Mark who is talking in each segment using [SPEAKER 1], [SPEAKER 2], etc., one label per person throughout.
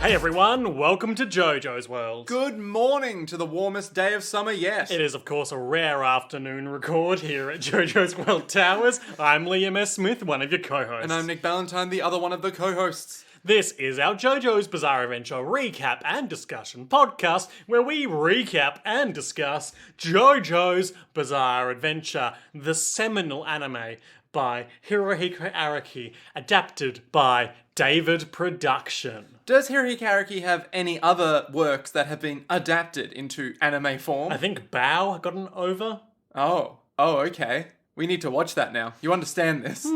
[SPEAKER 1] Hey everyone, welcome to Jojo's World.
[SPEAKER 2] Good morning to the warmest day of summer yet.
[SPEAKER 1] It is of course a rare afternoon record here at Jojo's World Towers. I'm Liam S. Smith, one of your co-hosts.
[SPEAKER 2] And I'm Nick Ballantyne, the other one of the co-hosts.
[SPEAKER 1] This is our JoJo's Bizarre Adventure recap and discussion podcast, where we recap and discuss JoJo's Bizarre Adventure, the seminal anime by Hirohiko Araki, adapted by David Production.
[SPEAKER 2] Does Hirohiko Araki have any other works that have been adapted into anime form?
[SPEAKER 1] I think Bow got an over.
[SPEAKER 2] Oh, okay. We need to watch that now. You understand this.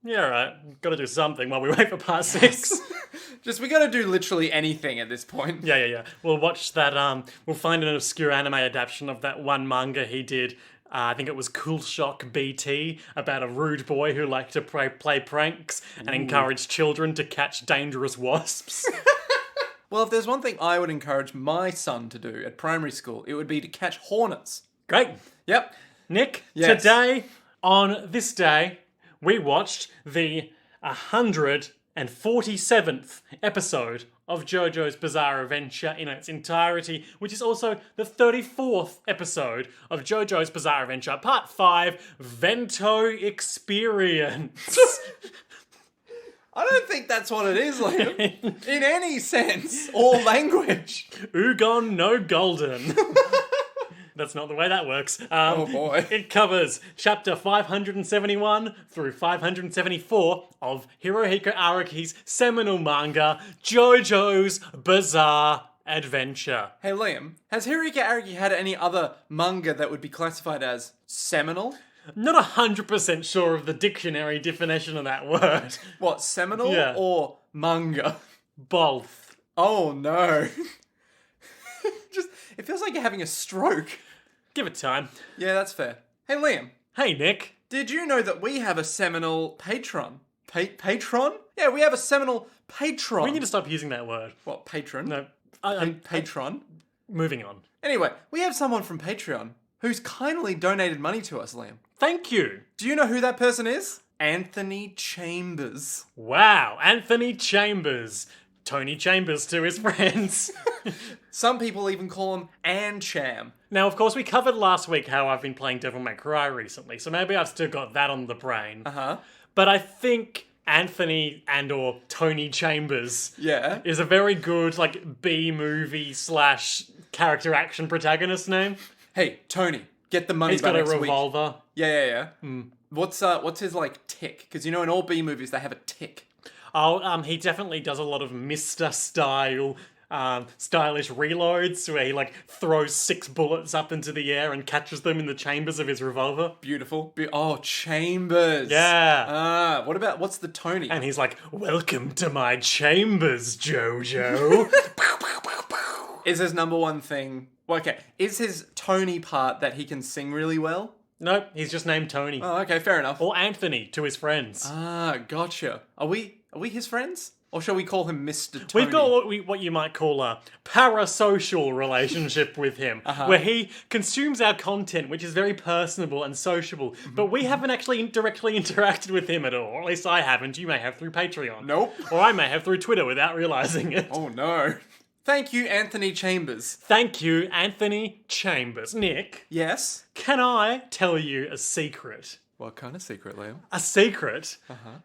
[SPEAKER 1] Yeah, right. Gotta do something while we wait for part 6.
[SPEAKER 2] We gotta do literally anything at this point.
[SPEAKER 1] Yeah. We'll watch that, we'll find an obscure anime adaptation of that one manga he did. I think it was Cool Shock BT, about a rude boy who liked to play pranks and encourage children to catch dangerous wasps.
[SPEAKER 2] Well, if there's one thing I would encourage my son to do at primary school, it would be to catch hornets.
[SPEAKER 1] Great.
[SPEAKER 2] Yep.
[SPEAKER 1] Nick,
[SPEAKER 2] Yes.
[SPEAKER 1] Today, on this day, we watched the 147th episode of JoJo's Bizarre Adventure in its entirety, which is also the 34th episode of JoJo's Bizarre Adventure, Part 5, Vento Experience.
[SPEAKER 2] I don't think that's what it is, Liam. In any sense or language.
[SPEAKER 1] Ugon no Golden. That's not the way that works.
[SPEAKER 2] Oh boy.
[SPEAKER 1] It covers chapter 571 through 574 of Hirohiko Araki's seminal manga, JoJo's Bizarre Adventure.
[SPEAKER 2] Hey Liam, has Hirohiko Araki had any other manga that would be classified as seminal?
[SPEAKER 1] Not 100% sure of the dictionary definition of that word.
[SPEAKER 2] What, seminal
[SPEAKER 1] Yeah.
[SPEAKER 2] or manga?
[SPEAKER 1] Both.
[SPEAKER 2] Oh no. It feels like you're having a stroke.
[SPEAKER 1] Give it time.
[SPEAKER 2] Yeah, that's fair. Hey Liam,
[SPEAKER 1] Hey, Nick.
[SPEAKER 2] did you know that we have a seminal patron? Patron? Yeah, we have a seminal patron.
[SPEAKER 1] We need to stop using that word.
[SPEAKER 2] What, patron?
[SPEAKER 1] No. I'm
[SPEAKER 2] Patron?
[SPEAKER 1] moving on.
[SPEAKER 2] Anyway, we have someone from Patreon who's kindly donated money to us, Liam.
[SPEAKER 1] Thank you.
[SPEAKER 2] Do you know who that person is? Anthony Chambers.
[SPEAKER 1] Wow, Anthony Chambers. Tony Chambers to his friends.
[SPEAKER 2] Some people even call him Ancham.
[SPEAKER 1] Now, of course, we covered last week how I've been playing Devil May Cry recently, so maybe I've still got that on the brain.
[SPEAKER 2] Uh-huh.
[SPEAKER 1] But I think Anthony and or Tony Chambers
[SPEAKER 2] Yeah.
[SPEAKER 1] is a very good, like, B-movie / character action protagonist name.
[SPEAKER 2] Hey, Tony, get the money
[SPEAKER 1] He's
[SPEAKER 2] by
[SPEAKER 1] got a
[SPEAKER 2] next week.
[SPEAKER 1] revolver.
[SPEAKER 2] Yeah. What's his, like, tick? Because you know in all B movies they have a tick.
[SPEAKER 1] Oh, he definitely does a lot of Mr. style, stylish reloads where he, like, throws 6 bullets up into the air and catches them in the chambers of his revolver.
[SPEAKER 2] Beautiful. Chambers.
[SPEAKER 1] Yeah.
[SPEAKER 2] What's the Tony?
[SPEAKER 1] And he's like, welcome to my chambers, Jojo.
[SPEAKER 2] Is his number one thing... Well, okay, is his Tony part that he can sing really well?
[SPEAKER 1] Nope, he's just named Tony.
[SPEAKER 2] Oh, okay, fair enough.
[SPEAKER 1] Or Anthony to his friends.
[SPEAKER 2] Ah, gotcha. Are we his friends? Or shall we call him Mr. Tony?
[SPEAKER 1] We've got what you might call a parasocial relationship with him, where he consumes our content, which is very personable and sociable, but we haven't actually directly interacted with him at all. Or at least I haven't. You may have through Patreon.
[SPEAKER 2] Nope.
[SPEAKER 1] Or I may have through Twitter without realizing it.
[SPEAKER 2] Oh no. Thank you, Anthony Chambers.
[SPEAKER 1] Thank you, Anthony Chambers. Nick,
[SPEAKER 2] Yes?
[SPEAKER 1] can I tell you a secret?
[SPEAKER 2] What kind of secret, Liam?
[SPEAKER 1] A secret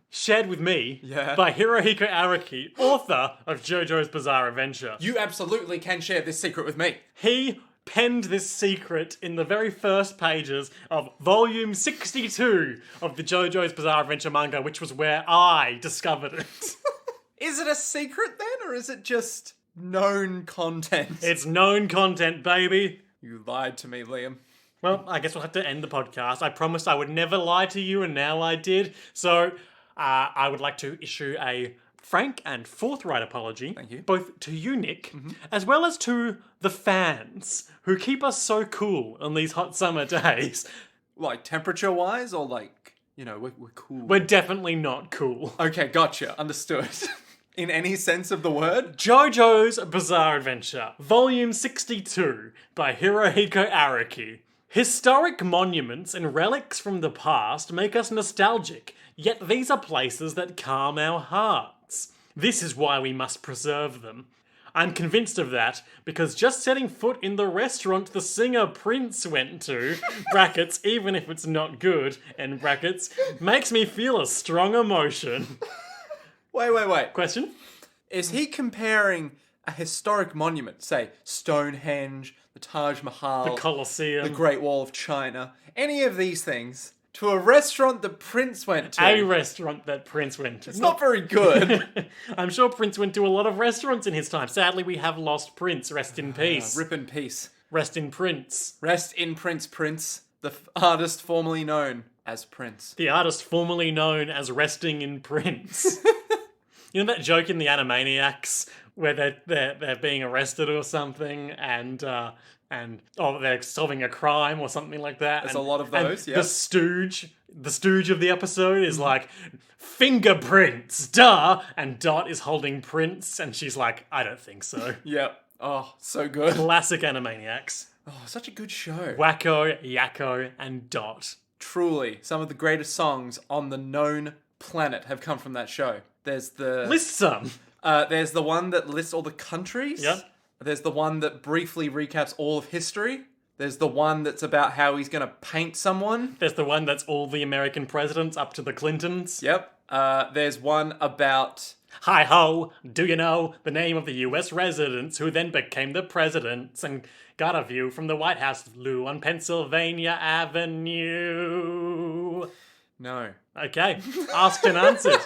[SPEAKER 1] shared with me
[SPEAKER 2] Yeah.
[SPEAKER 1] by Hirohiko Araki, author of JoJo's Bizarre Adventure.
[SPEAKER 2] You absolutely can share this secret with me.
[SPEAKER 1] He penned this secret in the very first pages of volume 62 of the JoJo's Bizarre Adventure manga, which was where I discovered it.
[SPEAKER 2] Is it a secret then, or is it just known content?
[SPEAKER 1] It's known content, baby.
[SPEAKER 2] You lied to me, Liam.
[SPEAKER 1] Well, I guess we'll have to end the podcast. I promised I would never lie to you, and now I did. So, I would like to issue a frank and forthright apology.
[SPEAKER 2] Thank you.
[SPEAKER 1] Both to you, Nick, as well as to the fans who keep us so cool on these hot summer days.
[SPEAKER 2] Like, temperature-wise, or like, we're cool?
[SPEAKER 1] We're definitely not cool.
[SPEAKER 2] Okay, gotcha. Understood. In any sense of the word?
[SPEAKER 1] JoJo's Bizarre Adventure, Volume 62, by Hirohiko Araki. Historic monuments and relics from the past make us nostalgic, yet these are places that calm our hearts. This is why we must preserve them. I'm convinced of that because just setting foot in the restaurant the singer Prince went to, brackets, even if it's not good, end brackets, makes me feel a strong emotion.
[SPEAKER 2] Wait.
[SPEAKER 1] Question?
[SPEAKER 2] Is he comparing a historic monument, say Stonehenge, the Taj Mahal,
[SPEAKER 1] The Colosseum.
[SPEAKER 2] the Great Wall of China, any of these things, to a restaurant that Prince went to?
[SPEAKER 1] A restaurant that Prince went to.
[SPEAKER 2] It's not very good.
[SPEAKER 1] I'm sure Prince went to a lot of restaurants in his time. Sadly, we have lost Prince. Rest in peace.
[SPEAKER 2] Rip in peace.
[SPEAKER 1] Rest in Prince.
[SPEAKER 2] Rest in Prince, the artist formerly known as Prince.
[SPEAKER 1] The artist formerly known as Resting in Prince. You know that joke in the Animaniacs where they're being arrested or something and they're solving a crime or something like that.
[SPEAKER 2] There's a lot of those, yeah.
[SPEAKER 1] The stooge of the episode is like, fingerprints, duh! And Dot is holding Prince and she's like, I don't think so.
[SPEAKER 2] Yep. Oh, so good.
[SPEAKER 1] Classic Animaniacs.
[SPEAKER 2] Oh, such a good show.
[SPEAKER 1] Wacko, Yakko, and Dot.
[SPEAKER 2] Truly, some of the greatest songs on the known planet have come from that show. There's the...
[SPEAKER 1] List some.
[SPEAKER 2] There's the one that lists all the countries.
[SPEAKER 1] Yep.
[SPEAKER 2] There's the one that briefly recaps all of history. There's the one that's about how he's going to paint someone.
[SPEAKER 1] There's the one that's all the American presidents up to the Clintons.
[SPEAKER 2] Yep. There's one about...
[SPEAKER 1] Hi ho, do you know the name of the US residents who then became the presidents and got a view from the White House view on Pennsylvania Avenue?
[SPEAKER 2] No.
[SPEAKER 1] Okay, asked and answered.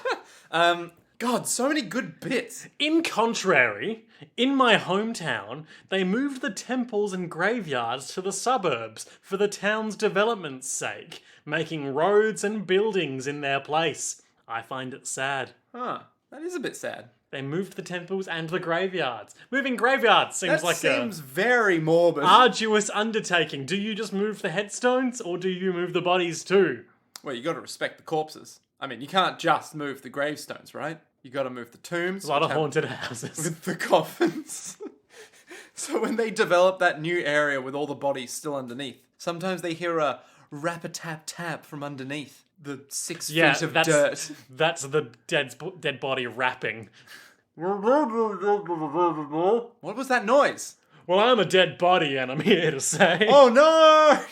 [SPEAKER 2] God, so many good bits.
[SPEAKER 1] In contrary, in my hometown, they moved the temples and graveyards to the suburbs for the town's development's sake, making roads and buildings in their place. I find it sad.
[SPEAKER 2] Huh. That is a bit sad.
[SPEAKER 1] They moved the temples and the graveyards. Moving graveyards seems
[SPEAKER 2] That
[SPEAKER 1] like
[SPEAKER 2] seems very morbid.
[SPEAKER 1] arduous undertaking. Do you just move the headstones or do you move the bodies too?
[SPEAKER 2] Well, you got to respect the corpses. I mean, you can't just move the gravestones, right? You got to move the tombs.
[SPEAKER 1] A lot of
[SPEAKER 2] which have-
[SPEAKER 1] haunted houses.
[SPEAKER 2] with the coffins. So when they develop that new area with all the bodies still underneath, sometimes they hear a rap-a-tap-tap from underneath the 6 feet of dirt.
[SPEAKER 1] That's the dead body rapping.
[SPEAKER 2] What was that noise?
[SPEAKER 1] Well, I'm a dead body and I'm here to say.
[SPEAKER 2] Oh no!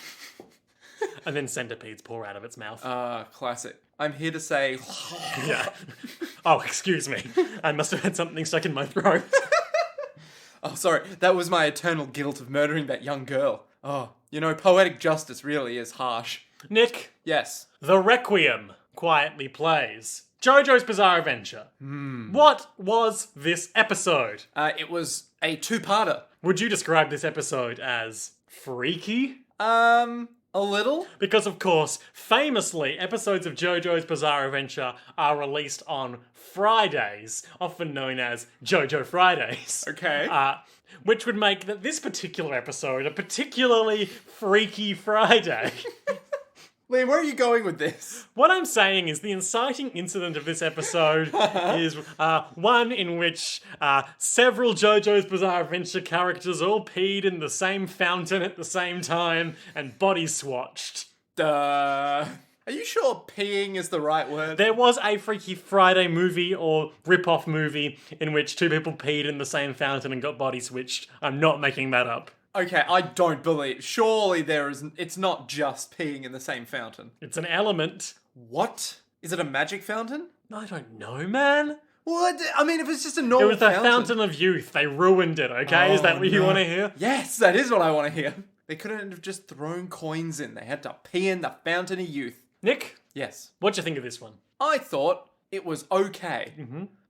[SPEAKER 1] And then centipedes pour out of its mouth.
[SPEAKER 2] Classic. I'm here to say...
[SPEAKER 1] Yeah. Oh, excuse me. I must have had something stuck in my throat.
[SPEAKER 2] Oh, sorry. That was my eternal guilt of murdering that young girl. Oh, you know, poetic justice really is harsh.
[SPEAKER 1] Nick,
[SPEAKER 2] Yes.
[SPEAKER 1] the Requiem Quietly Plays. Jojo's Bizarre Adventure. What was this episode?
[SPEAKER 2] It was a two-parter.
[SPEAKER 1] Would you describe this episode as freaky?
[SPEAKER 2] A little?
[SPEAKER 1] Because, of course, famously, episodes of JoJo's Bizarre Adventure are released on Fridays, often known as JoJo Fridays.
[SPEAKER 2] Okay.
[SPEAKER 1] Which would make this particular episode a particularly freaky Friday.
[SPEAKER 2] Liam, where are you going with this?
[SPEAKER 1] What I'm saying is the inciting incident of this episode is one in which several JoJo's Bizarre Adventure characters all peed in the same fountain at the same time and body swatched.
[SPEAKER 2] Are you sure peeing is the right word?
[SPEAKER 1] There was a Freaky Friday movie or rip-off movie in which two people peed in the same fountain and got body switched. I'm not making that up.
[SPEAKER 2] Okay, I don't believe. Surely it's not just peeing in the same fountain.
[SPEAKER 1] It's an element.
[SPEAKER 2] What? Is it a magic fountain?
[SPEAKER 1] I don't know, man.
[SPEAKER 2] What? I mean, if it's just a
[SPEAKER 1] It
[SPEAKER 2] normal
[SPEAKER 1] was the fountain of youth. They ruined it, okay? Is that what you want to hear?
[SPEAKER 2] Yes, that is what I want to hear. They couldn't have just thrown coins in. They had to pee in the fountain of youth.
[SPEAKER 1] Nick,
[SPEAKER 2] Yes.
[SPEAKER 1] what'd you think of this one?
[SPEAKER 2] I thought it was okay.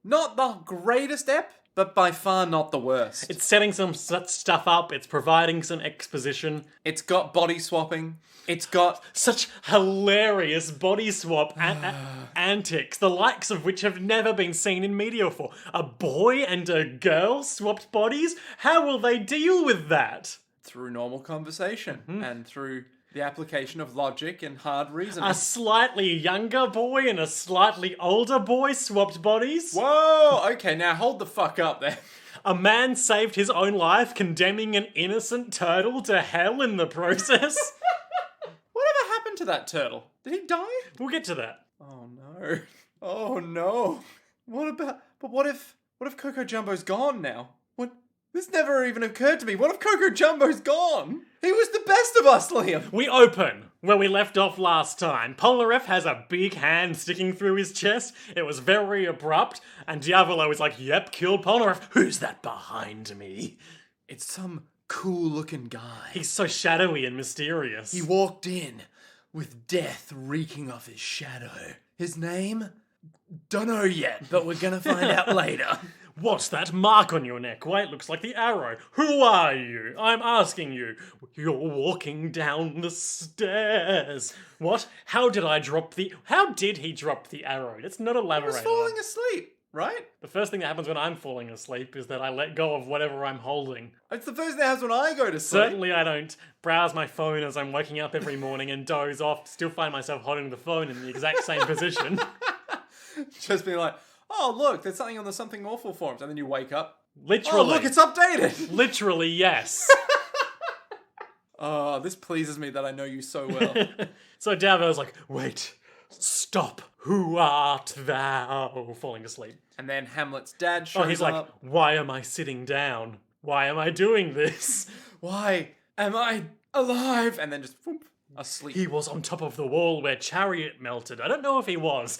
[SPEAKER 2] Not the greatest ep, but by far not the worst.
[SPEAKER 1] It's setting some stuff up. It's providing some exposition.
[SPEAKER 2] It's got body swapping. It's got...
[SPEAKER 1] Such hilarious body swap antics, the likes of which have never been seen in media before. A boy and a girl swapped bodies? How will they deal with that?
[SPEAKER 2] Through normal conversation and through the application of logic and hard reasoning.
[SPEAKER 1] A slightly younger boy and a slightly older boy swapped bodies?
[SPEAKER 2] Whoa! Okay, now hold the fuck up there.
[SPEAKER 1] A man saved his own life, condemning an innocent turtle to hell in the process?
[SPEAKER 2] Whatever happened to that turtle? Did he die?
[SPEAKER 1] We'll get to that.
[SPEAKER 2] Oh no. Oh no. what if Coco Jumbo's gone now? What? This never even occurred to me. What if Coco Jumbo's gone? He was the best of us, Liam.
[SPEAKER 1] We open where we left off last time. Polnareff has a big hand sticking through his chest. It was very abrupt, and Diavolo is like, yep, killed Polnareff. Who's that behind me?
[SPEAKER 2] It's some cool-looking guy.
[SPEAKER 1] He's so shadowy and mysterious.
[SPEAKER 2] He walked in with death reeking off his shadow. His name? Dunno yet, but we're gonna find out later.
[SPEAKER 1] What's that mark on your neck? Why, it looks like the arrow. Who are you? I'm asking you. You're walking down the stairs. What? How did he drop the arrow? Let's not elaborate.
[SPEAKER 2] I was falling asleep, right?
[SPEAKER 1] The first thing that happens when I'm falling asleep is that I let go of whatever I'm holding.
[SPEAKER 2] It's the first thing that happens when I go to sleep.
[SPEAKER 1] Certainly I don't browse my phone as I'm waking up every morning and doze off, still find myself holding the phone in the exact same position.
[SPEAKER 2] Just being like, oh, look, there's something on the Something Awful forums. And then you wake up.
[SPEAKER 1] Literally.
[SPEAKER 2] Oh, look, it's updated.
[SPEAKER 1] Literally, yes.
[SPEAKER 2] Oh, this pleases me that I know you so well.
[SPEAKER 1] So Davo's like, wait, stop. Who art thou? Falling asleep.
[SPEAKER 2] And then Hamlet's dad shows up.
[SPEAKER 1] Oh, he's like, why am I sitting down? Why am I doing this?
[SPEAKER 2] Why am I alive? And then just whoop, asleep.
[SPEAKER 1] He was on top of the wall where Chariot melted. I don't know if he was.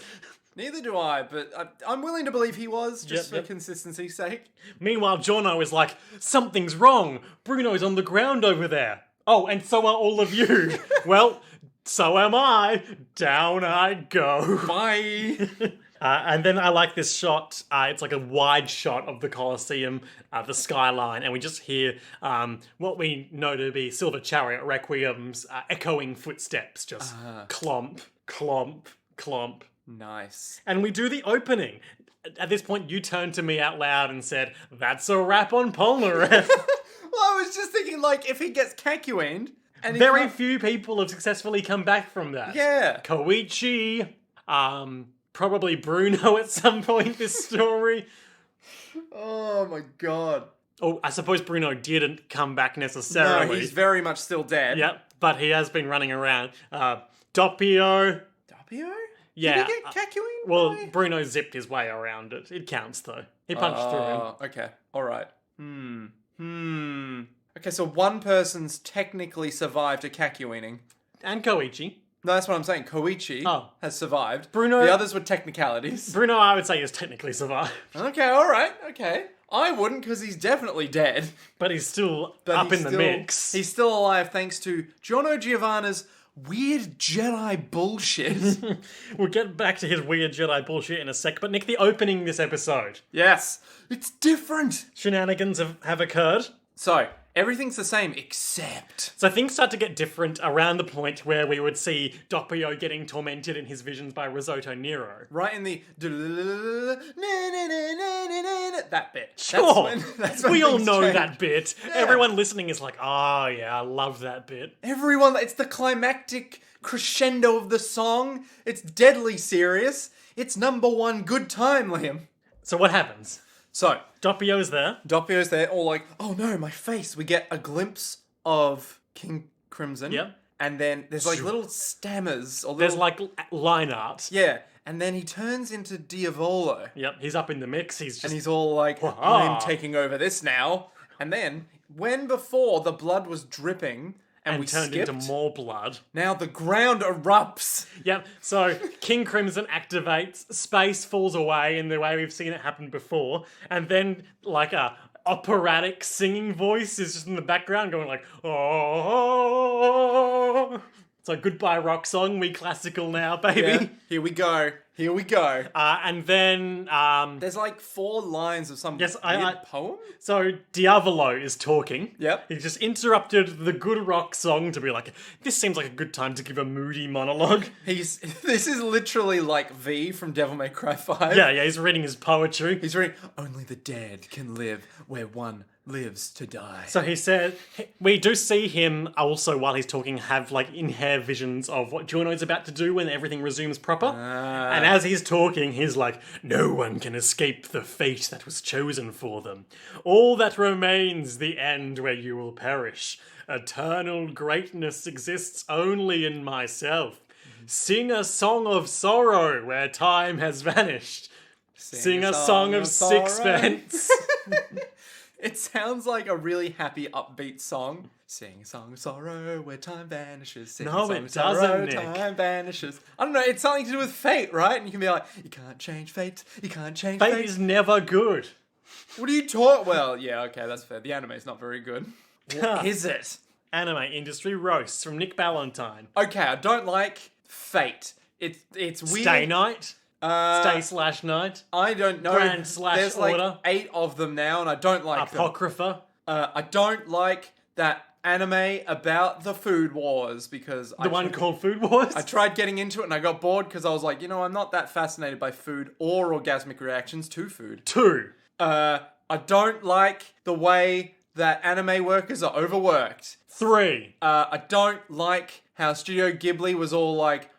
[SPEAKER 2] Neither do I, but I'm willing to believe he was, just
[SPEAKER 1] Yep.
[SPEAKER 2] for consistency's sake.
[SPEAKER 1] Meanwhile, Jono is like, something's wrong. Bruno's on the ground over there. Oh, and so are all of you. Well, so am I. Down I go.
[SPEAKER 2] Bye.
[SPEAKER 1] And then I like this shot. It's like a wide shot of the Colosseum, the skyline, and we just hear what we know to be Silver Chariot Requiem's echoing footsteps, just clomp, clomp, clomp.
[SPEAKER 2] Nice.
[SPEAKER 1] And we do the opening. At this point, you turned to me out loud and said, "That's a wrap on Polnareff."
[SPEAKER 2] Well, I was just thinking, like, if he gets Kakuined, and
[SPEAKER 1] Very few people have successfully come back from that.
[SPEAKER 2] Yeah.
[SPEAKER 1] Koichi, probably Bruno at some point this story.
[SPEAKER 2] Oh my god.
[SPEAKER 1] Oh, I suppose Bruno didn't come back necessarily.
[SPEAKER 2] No, he's very much still dead.
[SPEAKER 1] Yep, but he has been running around. Doppio.
[SPEAKER 2] Doppio?
[SPEAKER 1] Yeah.
[SPEAKER 2] Did he get Kakuined?
[SPEAKER 1] Well, Bruno zipped his way around it. It counts though. He punched through him.
[SPEAKER 2] Okay. Alright. Okay, so one person's technically survived a Kakuining.
[SPEAKER 1] And Koichi.
[SPEAKER 2] No, that's what I'm saying. Koichi has survived.
[SPEAKER 1] Bruno-
[SPEAKER 2] The others were technicalities.
[SPEAKER 1] Bruno, I would say, is technically survived.
[SPEAKER 2] Okay, alright, okay. I wouldn't, because he's definitely dead.
[SPEAKER 1] But he's still up in the mix.
[SPEAKER 2] He's still alive thanks to Giorno Giovanna's weird Jedi bullshit.
[SPEAKER 1] We'll get back to his weird Jedi bullshit in a sec, but Nick, the opening this episode.
[SPEAKER 2] Yes, it's different.
[SPEAKER 1] Shenanigans have occurred.
[SPEAKER 2] So, everything's the same except...
[SPEAKER 1] So things start to get different around the point where we would see Doppio getting tormented in his visions by Risotto Nero.
[SPEAKER 2] Right in the... that bit.
[SPEAKER 1] Sure,
[SPEAKER 2] That's when
[SPEAKER 1] we all
[SPEAKER 2] things
[SPEAKER 1] know
[SPEAKER 2] change.
[SPEAKER 1] that bit.
[SPEAKER 2] Yeah.
[SPEAKER 1] Everyone listening is like, oh yeah, I love that bit.
[SPEAKER 2] Everyone, it's the climactic crescendo of the song. It's deadly serious. It's number one good time, Liam.
[SPEAKER 1] So what happens?
[SPEAKER 2] So,
[SPEAKER 1] Doppio's there.
[SPEAKER 2] Doppio's there, all like, oh no, my face. We get a glimpse of King Crimson.
[SPEAKER 1] Yep.
[SPEAKER 2] And then there's like little stammers. Or
[SPEAKER 1] There's
[SPEAKER 2] little,
[SPEAKER 1] like line art.
[SPEAKER 2] yeah. And then he turns into Diavolo.
[SPEAKER 1] Yep, he's up in the mix. He's just...
[SPEAKER 2] And he's all like,
[SPEAKER 1] Wah-ha.
[SPEAKER 2] I'm taking over this now. And then, when before the blood was dripping and we
[SPEAKER 1] turned
[SPEAKER 2] skipped,
[SPEAKER 1] into more blood.
[SPEAKER 2] now the ground erupts.
[SPEAKER 1] Yep, so King Crimson activates, space falls away in the way we've seen it happen before, and then like a operatic singing voice is just in the background going like, oh. So goodbye rock song, we classical now, baby.
[SPEAKER 2] Yeah, here we go. Here we go.
[SPEAKER 1] And then,
[SPEAKER 2] There's like 4 lines of some
[SPEAKER 1] Yes,
[SPEAKER 2] weird poem.
[SPEAKER 1] so Diavolo is talking.
[SPEAKER 2] Yep.
[SPEAKER 1] He just interrupted the good rock song to be like, this seems like a good time to give a moody monologue.
[SPEAKER 2] This is literally like V from Devil May Cry 5.
[SPEAKER 1] Yeah, he's reading his poetry.
[SPEAKER 2] He's reading, only the dead can live where one lives to die.
[SPEAKER 1] So he said, we do see him also while he's talking have like in-hair visions of what Giorno's about to do when everything resumes proper. And as he's talking, he's like, no one can escape the fate that was chosen for them. All that remains the end where you will perish. Eternal greatness exists only in myself. Sing a song of sorrow where time has vanished. Sing a song of
[SPEAKER 2] sorrow.
[SPEAKER 1] sixpence.
[SPEAKER 2] It sounds like a really happy, upbeat song. Sing a song of sorrow where time vanishes. Sing
[SPEAKER 1] No,
[SPEAKER 2] a song
[SPEAKER 1] it
[SPEAKER 2] of sorrow,
[SPEAKER 1] doesn't, Nick.
[SPEAKER 2] time vanishes. I don't know, it's something to do with fate, right? And you can be like, you can't change fate, you can't change fate.
[SPEAKER 1] Fate is never good.
[SPEAKER 2] What are you talking? Well, yeah, okay, that's fair. The anime's not very good. What is it?
[SPEAKER 1] Anime industry roasts from Nick Ballantyne.
[SPEAKER 2] Okay, I don't like fate. It's weird.
[SPEAKER 1] Stay night. Stay/night.
[SPEAKER 2] I don't know.
[SPEAKER 1] Grand/order.
[SPEAKER 2] There's like 8 of them now, and I don't like them.
[SPEAKER 1] Apocrypha.
[SPEAKER 2] I don't like that anime about the food wars because
[SPEAKER 1] The one called Food Wars.
[SPEAKER 2] I tried getting into it and I got bored because I was like, I'm not that fascinated by food or orgasmic reactions to food.
[SPEAKER 1] 2.
[SPEAKER 2] I don't like the way that anime workers are overworked.
[SPEAKER 1] 3.
[SPEAKER 2] I don't like how Studio Ghibli was all like,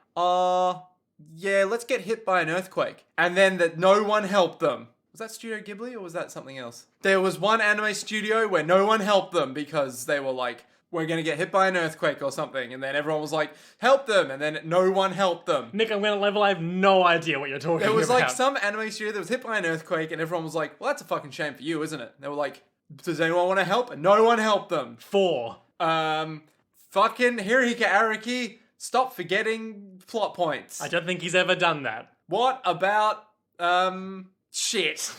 [SPEAKER 2] yeah, let's get hit by an earthquake. And then that no one helped them. Was that Studio Ghibli or was that something else? There was one anime studio where no one helped them because they were like, we're going to get hit by an earthquake or something. And then everyone was like, help them. And then no one helped them.
[SPEAKER 1] Nick, I'm going to level. I have no idea what you're talking about.
[SPEAKER 2] There was like some anime studio that was hit by an earthquake and everyone was like, well, that's a fucking shame for you, isn't it? They were like, does anyone want to help? And no one helped them.
[SPEAKER 1] 4.
[SPEAKER 2] Fucking Hirohiko Araki, stop forgetting plot points.
[SPEAKER 1] I don't think he's ever done that.
[SPEAKER 2] What about, shit.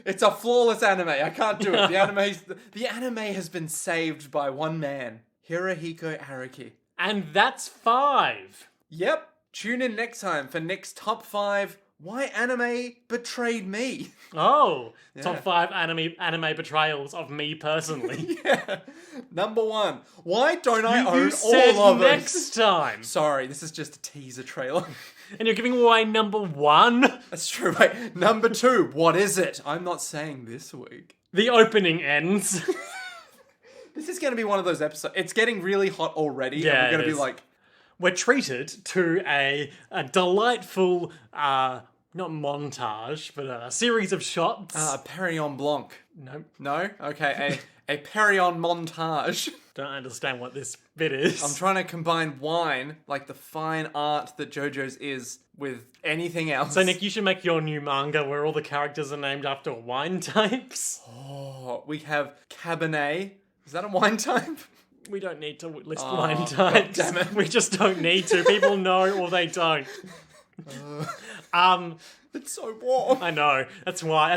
[SPEAKER 2] It's a flawless anime. I can't do it. The anime has been saved by one man, Hirohiko Araki.
[SPEAKER 1] And that's 5.
[SPEAKER 2] Yep. Tune in next time for Nick's top 5 why anime betrayed me.
[SPEAKER 1] Oh, top 5 anime betrayals of me personally.
[SPEAKER 2] Yeah. Number 1. Why don't I
[SPEAKER 1] You
[SPEAKER 2] own
[SPEAKER 1] said
[SPEAKER 2] all of them?
[SPEAKER 1] next time.
[SPEAKER 2] Sorry, this is just a teaser trailer.
[SPEAKER 1] And you're giving away number 1?
[SPEAKER 2] That's true. Wait, number 2. What is it? I'm not saying this week.
[SPEAKER 1] The opening ends.
[SPEAKER 2] This is going to be one of those episodes. It's getting really hot already.
[SPEAKER 1] Yeah,
[SPEAKER 2] and we're going
[SPEAKER 1] it
[SPEAKER 2] to be
[SPEAKER 1] is.
[SPEAKER 2] like,
[SPEAKER 1] We're treated to a delightful, not montage, but a series of shots.
[SPEAKER 2] Perignon Blanc.
[SPEAKER 1] Nope.
[SPEAKER 2] No? Okay, a Perignon montage.
[SPEAKER 1] Don't understand what this bit is.
[SPEAKER 2] I'm trying to combine wine, like the fine art that Jojo's is, with anything else.
[SPEAKER 1] So, Nick, you should make your new manga where all the characters are named after wine types.
[SPEAKER 2] Oh, we have Cabernet. Is that a wine type?
[SPEAKER 1] We don't need to list wine types.
[SPEAKER 2] God damn it.
[SPEAKER 1] We just don't need to. People know or they don't.
[SPEAKER 2] It's so warm.
[SPEAKER 1] I know. That's why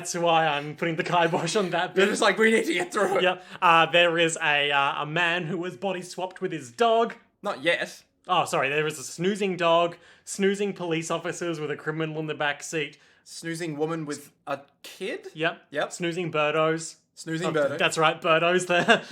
[SPEAKER 1] I'm putting the kibosh on that
[SPEAKER 2] They're
[SPEAKER 1] bit.
[SPEAKER 2] just like, we need to get through it.
[SPEAKER 1] Yep. There is a man who was body swapped with his dog.
[SPEAKER 2] Not yet.
[SPEAKER 1] Oh, sorry. There is a snoozing dog, snoozing police officers with a criminal in the back seat.
[SPEAKER 2] Snoozing woman with a kid?
[SPEAKER 1] Yep. Snoozing birdos.
[SPEAKER 2] Snoozing Birdo.
[SPEAKER 1] That's right, Birdo's there.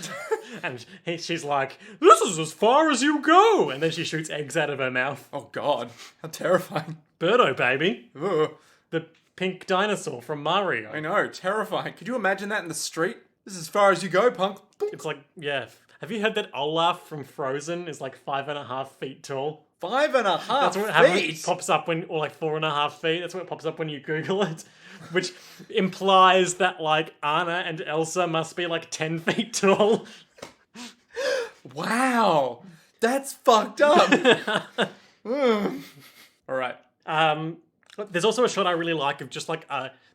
[SPEAKER 1] And she's like, this is as far as you go. And then she shoots eggs out of her mouth.
[SPEAKER 2] Oh god. How terrifying.
[SPEAKER 1] Birdo, baby.
[SPEAKER 2] Ugh.
[SPEAKER 1] The pink dinosaur from Mario.
[SPEAKER 2] I know, terrifying. Could you imagine that in the street? This is as far as you go, punk.
[SPEAKER 1] It's like, yeah. Have you heard that Olaf from Frozen is like 5.5 feet tall?
[SPEAKER 2] 5.5
[SPEAKER 1] That's what
[SPEAKER 2] feet?
[SPEAKER 1] pops up when, or like 4.5 feet. That's what pops up when you Google it. Which implies that like Anna and Elsa must be like 10 feet tall.
[SPEAKER 2] Wow. That's fucked up. Alright.
[SPEAKER 1] There's also a shot I really like of just like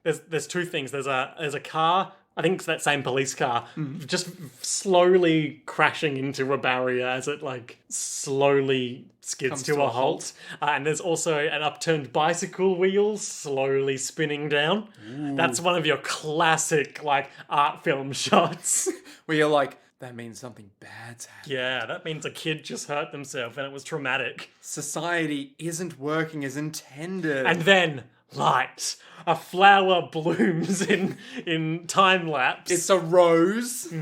[SPEAKER 1] there's two things. There's a car. I think it's that same police car, just slowly crashing into a barrier as it like slowly skids to a halt. And there's also an upturned bicycle wheel slowly spinning down. Ooh. That's one of your classic like art film shots.
[SPEAKER 2] Where you're like, that means something bad's happened.
[SPEAKER 1] Yeah, that means a kid just hurt themselves and it was traumatic.
[SPEAKER 2] Society isn't working as intended.
[SPEAKER 1] And then light. A flower blooms in time lapse.
[SPEAKER 2] It's a rose.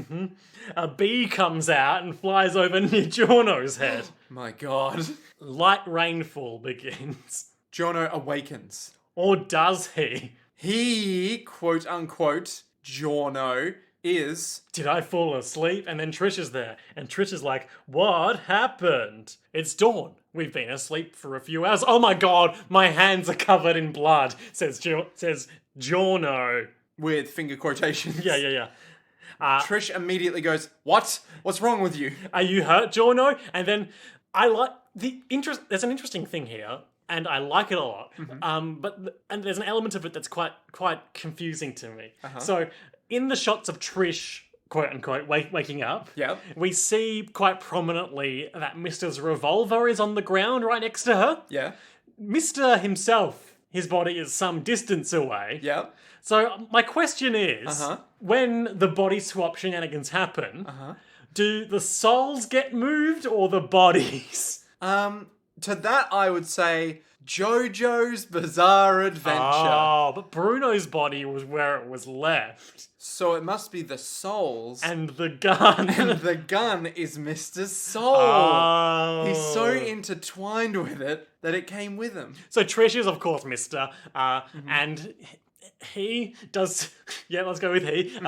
[SPEAKER 1] A bee comes out and flies over Giorno's head.
[SPEAKER 2] My god.
[SPEAKER 1] Light rainfall begins.
[SPEAKER 2] Giorno awakens.
[SPEAKER 1] Or does he?
[SPEAKER 2] He, quote unquote, Giorno, is...
[SPEAKER 1] Did I fall asleep? And then Trish is there. And Trish is like, what happened? It's dawn. We've been asleep for a few hours. Oh my god, my hands are covered in blood, says Giorno.
[SPEAKER 2] With finger quotations.
[SPEAKER 1] Yeah.
[SPEAKER 2] Trish immediately goes, what? What's wrong with you?
[SPEAKER 1] Are you hurt, Giorno? And then I like there's an interesting thing here. and I like it a lot. And there's an element of it that's quite confusing to me. So in the shots of Trish, quote unquote, waking up,
[SPEAKER 2] Yep.
[SPEAKER 1] we see quite prominently that Mister's revolver is on the ground right next to her.
[SPEAKER 2] Yeah.
[SPEAKER 1] Mister himself, his body is some distance away.
[SPEAKER 2] Yep.
[SPEAKER 1] So my question is, when the body swap shenanigans happen, do the souls get moved or the bodies?
[SPEAKER 2] To that I would say Jojo's Bizarre Adventure.
[SPEAKER 1] Oh, but Bruno's body was where it was left.
[SPEAKER 2] So it must be the souls.
[SPEAKER 1] And the gun.
[SPEAKER 2] And the gun is Mr. Soul.
[SPEAKER 1] Oh.
[SPEAKER 2] He's so intertwined with it that it came with him.
[SPEAKER 1] So Trish is, of course, Mister, and he does, yeah, let's go with he,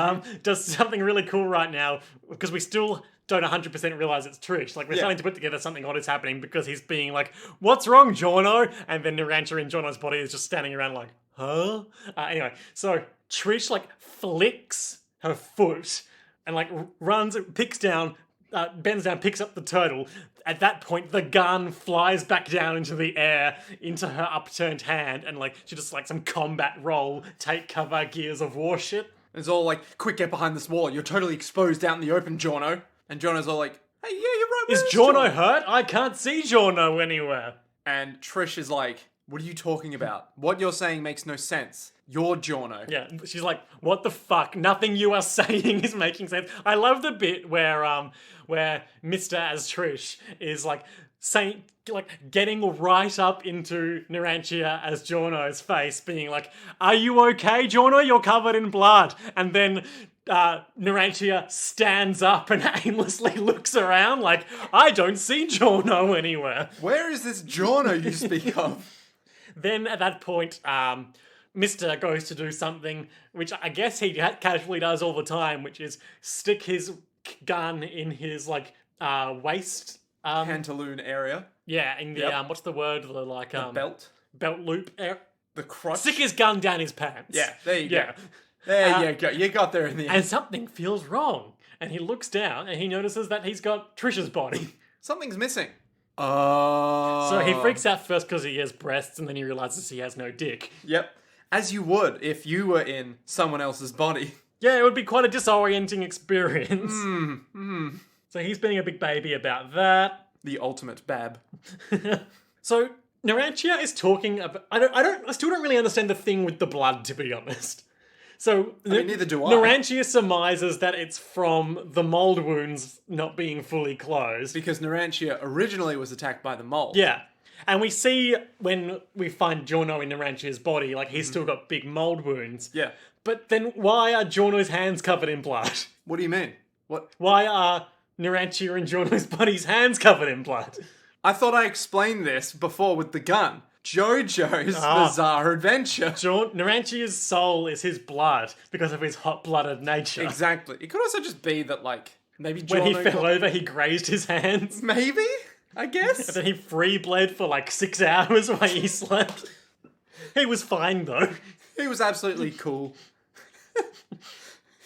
[SPEAKER 1] does something really cool right now, because we still don't 100% realize it's Trish. Like, we're starting to put together something odd is happening because he's being like, what's wrong, Jono? And then Narantia in Jono's body is just standing around like, huh? Anyway, so Trish, like, flicks her foot and, like, runs, bends down, picks up the turtle. At that point, the gun flies back down into the air, into her upturned hand, and, like, she just, like, some combat roll, take cover, Gears of War shit.
[SPEAKER 2] It's all like, quick, get behind this wall. You're totally exposed out in the open, Jono. And Jono's all like, hey, yeah, you're right.
[SPEAKER 1] Is Jono hurt? I can't see Jono anywhere.
[SPEAKER 2] And Trish is like, what are you talking about? What you're saying makes no sense. You're Jono.
[SPEAKER 1] Yeah, she's like, what the fuck? Nothing you are saying is making sense. I love the bit where Mr. as Trish is like saying, like, getting right up into Narantia as Jono's face, being like, are you okay, Jono? You're covered in blood. And then Narantia stands up and aimlessly looks around like, I don't see Jono anywhere.
[SPEAKER 2] Where is this Jono you speak of?
[SPEAKER 1] Then at that point, Mister goes to do something which I guess he casually does all the time, which is stick his gun in his, like, waist.
[SPEAKER 2] Pantaloon area.
[SPEAKER 1] Yeah, in the, what's the word? The, like,
[SPEAKER 2] Belt.
[SPEAKER 1] Belt loop.
[SPEAKER 2] The crotch.
[SPEAKER 1] Stick his gun down his pants.
[SPEAKER 2] Yeah, there you go. There you go. You got there in the end.
[SPEAKER 1] And something feels wrong. And he looks down and he notices that he's got Trish's body.
[SPEAKER 2] Something's missing. Oh.
[SPEAKER 1] So he freaks out first because he has breasts, and then he realizes he has no dick.
[SPEAKER 2] Yep. As you would if you were in someone else's body.
[SPEAKER 1] Yeah, it would be quite a disorienting experience. So he's being a big baby about that.
[SPEAKER 2] The ultimate bab.
[SPEAKER 1] So Narantia is talking about... I still don't really understand the thing with the blood, to be honest. So
[SPEAKER 2] neither do I.
[SPEAKER 1] Narantia surmises that it's from the mold wounds not being fully closed.
[SPEAKER 2] Because Narantia originally was attacked by the mold.
[SPEAKER 1] Yeah. And we see when we find Jono in Narantia's body, like, he's still got big mold wounds.
[SPEAKER 2] Yeah.
[SPEAKER 1] But then why are Jono's hands covered in blood?
[SPEAKER 2] What do you mean? What?
[SPEAKER 1] Why are Narantia and Jono's body's hands covered in blood?
[SPEAKER 2] I thought I explained this before with the gun. Jojo's Bizarre Adventure.
[SPEAKER 1] Narantia's soul is his blood because of his hot-blooded nature.
[SPEAKER 2] Exactly. It could also just be that, like, maybe
[SPEAKER 1] When he
[SPEAKER 2] Jono
[SPEAKER 1] fell over, he grazed his hands.
[SPEAKER 2] Maybe? I guess.
[SPEAKER 1] And then he free bled for like 6 hours while he slept. He was fine though.
[SPEAKER 2] He was absolutely cool.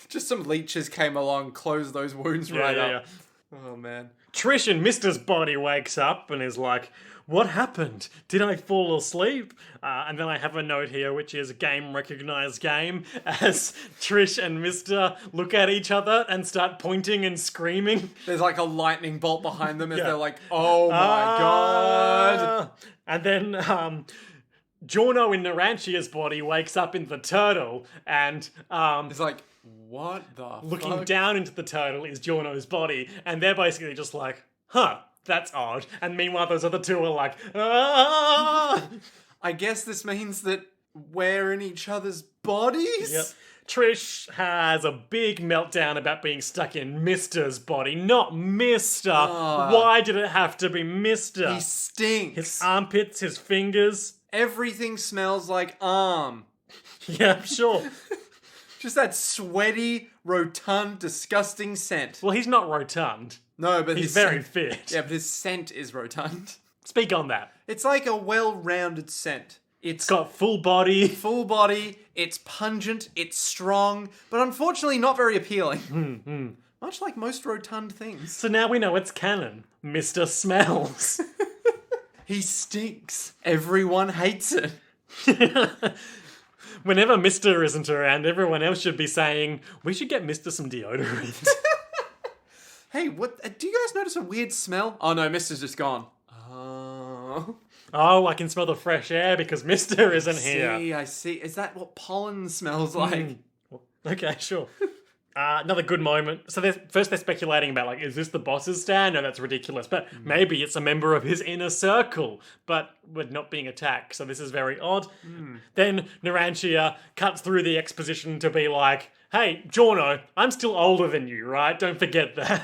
[SPEAKER 2] Just some leeches came along, closed those wounds right up. Oh, man.
[SPEAKER 1] Trish in Mister's body wakes up and is like, what happened? Did I fall asleep? And then I have a note here, which is game recognized game, as Trish and Mister look at each other and start pointing and screaming.
[SPEAKER 2] There's like a lightning bolt behind them as they're like, oh my god.
[SPEAKER 1] And then Jono in Narantia's body wakes up in the turtle and
[SPEAKER 2] it's like, what the
[SPEAKER 1] looking
[SPEAKER 2] fuck?
[SPEAKER 1] down into the turtle is Jono's body, and they're basically just like, huh, that's odd. And meanwhile, those other two are like, ah!
[SPEAKER 2] I guess this means that we're in each other's bodies?
[SPEAKER 1] Yep. Trish has a big meltdown about being stuck in Mister's body, not Mister. Why did it have to be Mister?
[SPEAKER 2] He stinks.
[SPEAKER 1] His armpits, his fingers.
[SPEAKER 2] Everything smells like arm.
[SPEAKER 1] Yeah, sure.
[SPEAKER 2] Just that sweaty, rotund, disgusting scent.
[SPEAKER 1] Well, he's not rotund.
[SPEAKER 2] No, but
[SPEAKER 1] He's very fit.
[SPEAKER 2] Yeah, but his scent is rotund.
[SPEAKER 1] Speak on that.
[SPEAKER 2] It's like a well-rounded scent.
[SPEAKER 1] It's got full body.
[SPEAKER 2] Full body, it's pungent, it's strong, but unfortunately not very appealing. Much like most rotund things.
[SPEAKER 1] So now we know it's canon. Mister smells.
[SPEAKER 2] He stinks. Everyone hates it.
[SPEAKER 1] Whenever Mr. isn't around, everyone else should be saying, we should get Mr. some deodorant.
[SPEAKER 2] Hey, what? Do you guys notice a weird smell? Oh no, Mister's just gone. Oh.
[SPEAKER 1] Oh, I can smell the fresh air because Mr. isn't here.
[SPEAKER 2] I see. Is that what pollen smells like?
[SPEAKER 1] Okay, sure. Another good moment. So they're speculating about, like, is this the boss's stand? No, that's ridiculous. But maybe it's a member of his inner circle, but we're not being attacked. So this is very odd. Then Narantia cuts through the exposition to be like, hey, Jono, I'm still older than you, right? Don't forget that.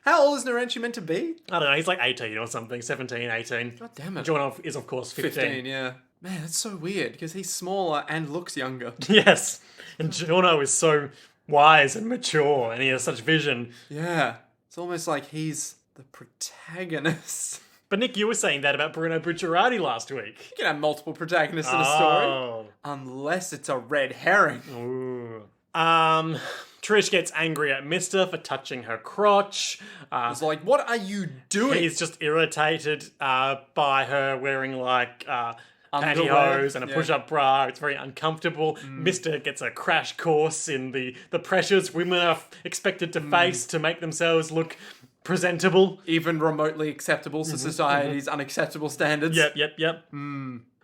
[SPEAKER 2] How old is Narantia meant to be?
[SPEAKER 1] I don't know, he's like 18 or something, 17, 18.
[SPEAKER 2] God damn it.
[SPEAKER 1] Jono is, of course, 15.
[SPEAKER 2] Yeah. Man, that's so weird, because he's smaller and looks younger.
[SPEAKER 1] Yes. And Jono is so wise and mature, and he has such vision.
[SPEAKER 2] Yeah. It's almost like he's the protagonist.
[SPEAKER 1] But Nick, you were saying that about Bruno Bucciarati last week.
[SPEAKER 2] You can have multiple protagonists in a story. Unless it's a red herring.
[SPEAKER 1] Ooh. Trish gets angry at Mister for touching her crotch.
[SPEAKER 2] It's like, what are you doing?
[SPEAKER 1] He's just irritated by her wearing, like,
[SPEAKER 2] Underwear.
[SPEAKER 1] pantyhose and a push-up bra. It's very uncomfortable. Mister gets a crash course in the pressures women are expected to face to make themselves look presentable.
[SPEAKER 2] Even remotely acceptable to society's unacceptable standards.
[SPEAKER 1] Yep.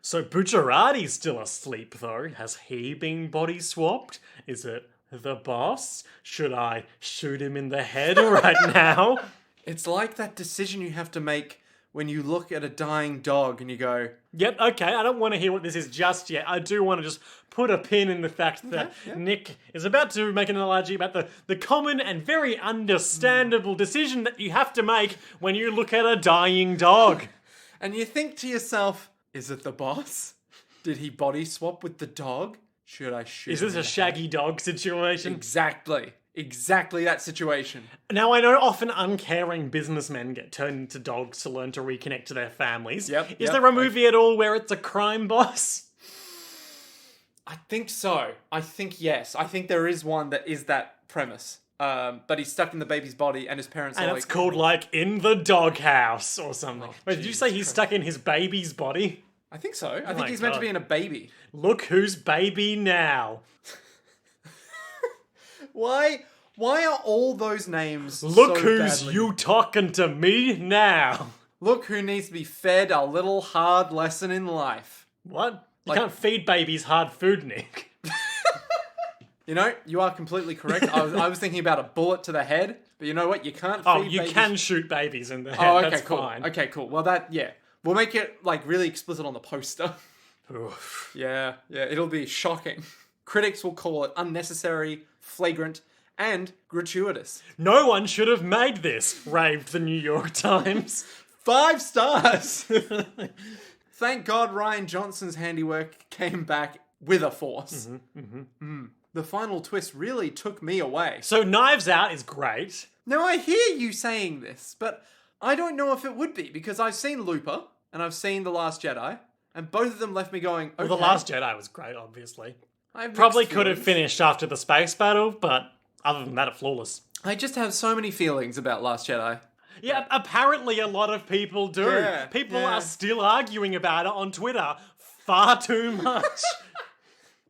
[SPEAKER 1] So Bucciarati's still asleep, though. Has he been body swapped? Is it the boss? Should I shoot him in the head right now?
[SPEAKER 2] It's like that decision you have to make when you look at a dying dog and you go,
[SPEAKER 1] Yep, okay, I don't want to hear what this is just yet. I do want to just put a pin in the fact that Nick is about to make an analogy about the common and very understandable decision that you have to make when you look at a dying dog.
[SPEAKER 2] and you think to yourself, is it the boss? Did he body swap with the dog? Should I shoot
[SPEAKER 1] Is
[SPEAKER 2] him
[SPEAKER 1] this
[SPEAKER 2] in
[SPEAKER 1] a
[SPEAKER 2] the
[SPEAKER 1] shaggy dog situation?
[SPEAKER 2] Exactly that situation.
[SPEAKER 1] Now, I know often uncaring businessmen get turned into dogs to learn to reconnect to their families. Is there a movie at all where it's a crime boss?
[SPEAKER 2] I think so. I think yes. I think there is one that is that premise. But he's stuck in the baby's body and his parents are
[SPEAKER 1] And
[SPEAKER 2] like...
[SPEAKER 1] it's called, like, In the Doghouse or something.
[SPEAKER 2] Oh,
[SPEAKER 1] Wait, did you say he's stuck in his baby's body?
[SPEAKER 2] I think so. I think
[SPEAKER 1] my
[SPEAKER 2] he's meant to
[SPEAKER 1] God.
[SPEAKER 2] be in a baby.
[SPEAKER 1] Look who's baby now.
[SPEAKER 2] Why are all those names
[SPEAKER 1] Look
[SPEAKER 2] so
[SPEAKER 1] who's
[SPEAKER 2] badly...
[SPEAKER 1] you talking to me now.
[SPEAKER 2] Look who needs to be fed a little hard lesson in life.
[SPEAKER 1] What? You
[SPEAKER 2] Like-
[SPEAKER 1] can't feed babies hard food, Nick.
[SPEAKER 2] You know, you are completely correct. I was thinking about a bullet to the head, but you know what? You can't feed
[SPEAKER 1] Oh, you
[SPEAKER 2] babies...
[SPEAKER 1] can shoot babies in the head.
[SPEAKER 2] Oh, okay,
[SPEAKER 1] That's
[SPEAKER 2] cool.
[SPEAKER 1] fine.
[SPEAKER 2] Okay, cool. Well, we'll make it like really explicit on the poster.
[SPEAKER 1] Oof.
[SPEAKER 2] Yeah, it'll be shocking. Critics will call it unnecessary, flagrant, and gratuitous.
[SPEAKER 1] No one should have made this, raved the New York Times.
[SPEAKER 2] 5 stars! Thank God Ryan Johnson's handiwork came back with a force. The final twist really took me away.
[SPEAKER 1] So Knives Out is great.
[SPEAKER 2] Now I hear you saying this, but I don't know if it would be, because I've seen Looper, and I've seen The Last Jedi, and both of them left me going, okay.
[SPEAKER 1] Well, The Last Jedi was great, obviously.
[SPEAKER 2] I have
[SPEAKER 1] Probably
[SPEAKER 2] mixed
[SPEAKER 1] could have
[SPEAKER 2] feelings.
[SPEAKER 1] finished after the space battle, but other than that, it's flawless.
[SPEAKER 2] I just have so many feelings about Last Jedi.
[SPEAKER 1] Yeah, apparently a lot of people do.
[SPEAKER 2] Yeah,
[SPEAKER 1] People
[SPEAKER 2] yeah.
[SPEAKER 1] are still arguing about it on Twitter far too much.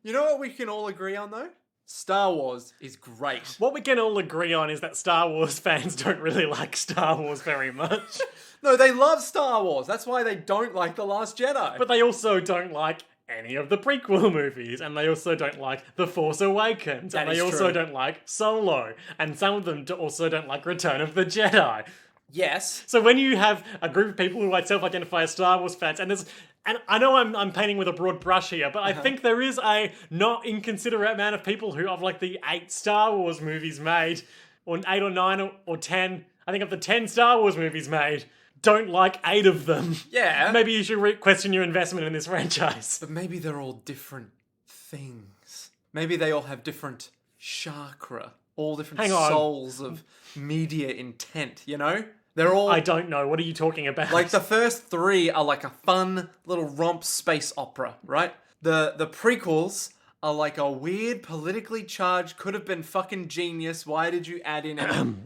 [SPEAKER 2] You know what we can all agree on, though? Star Wars is great.
[SPEAKER 1] What we can all agree on is that Star Wars fans don't really like Star Wars very much.
[SPEAKER 2] No, they love Star Wars. That's why they don't like The Last Jedi.
[SPEAKER 1] But they also don't like any of the prequel movies, and they also don't like The Force Awakens,
[SPEAKER 2] That
[SPEAKER 1] and they
[SPEAKER 2] is
[SPEAKER 1] also
[SPEAKER 2] true.
[SPEAKER 1] don't like Solo, and some of them also don't like Return of the Jedi.
[SPEAKER 2] yes.
[SPEAKER 1] So when you have a group of people who self-identify as Star Wars fans, and I know I'm painting with a broad brush here, but I think there is a not inconsiderate amount of people who, of like the 8 Star Wars movies made, or 8 or 9 or 10, I think of the 10 Star Wars movies made, don't like 8 of them.
[SPEAKER 2] Yeah.
[SPEAKER 1] Maybe you should question your investment in this franchise.
[SPEAKER 2] But maybe they're all different things. Maybe they all have different chakra. All different
[SPEAKER 1] Hang on.
[SPEAKER 2] souls of media intent, you know? They're all...
[SPEAKER 1] I don't know. What are you talking about?
[SPEAKER 2] Like, the first 3 are like a fun little romp space opera, right? The prequels are like a weird, politically charged, could have been fucking genius. Why did you add in it?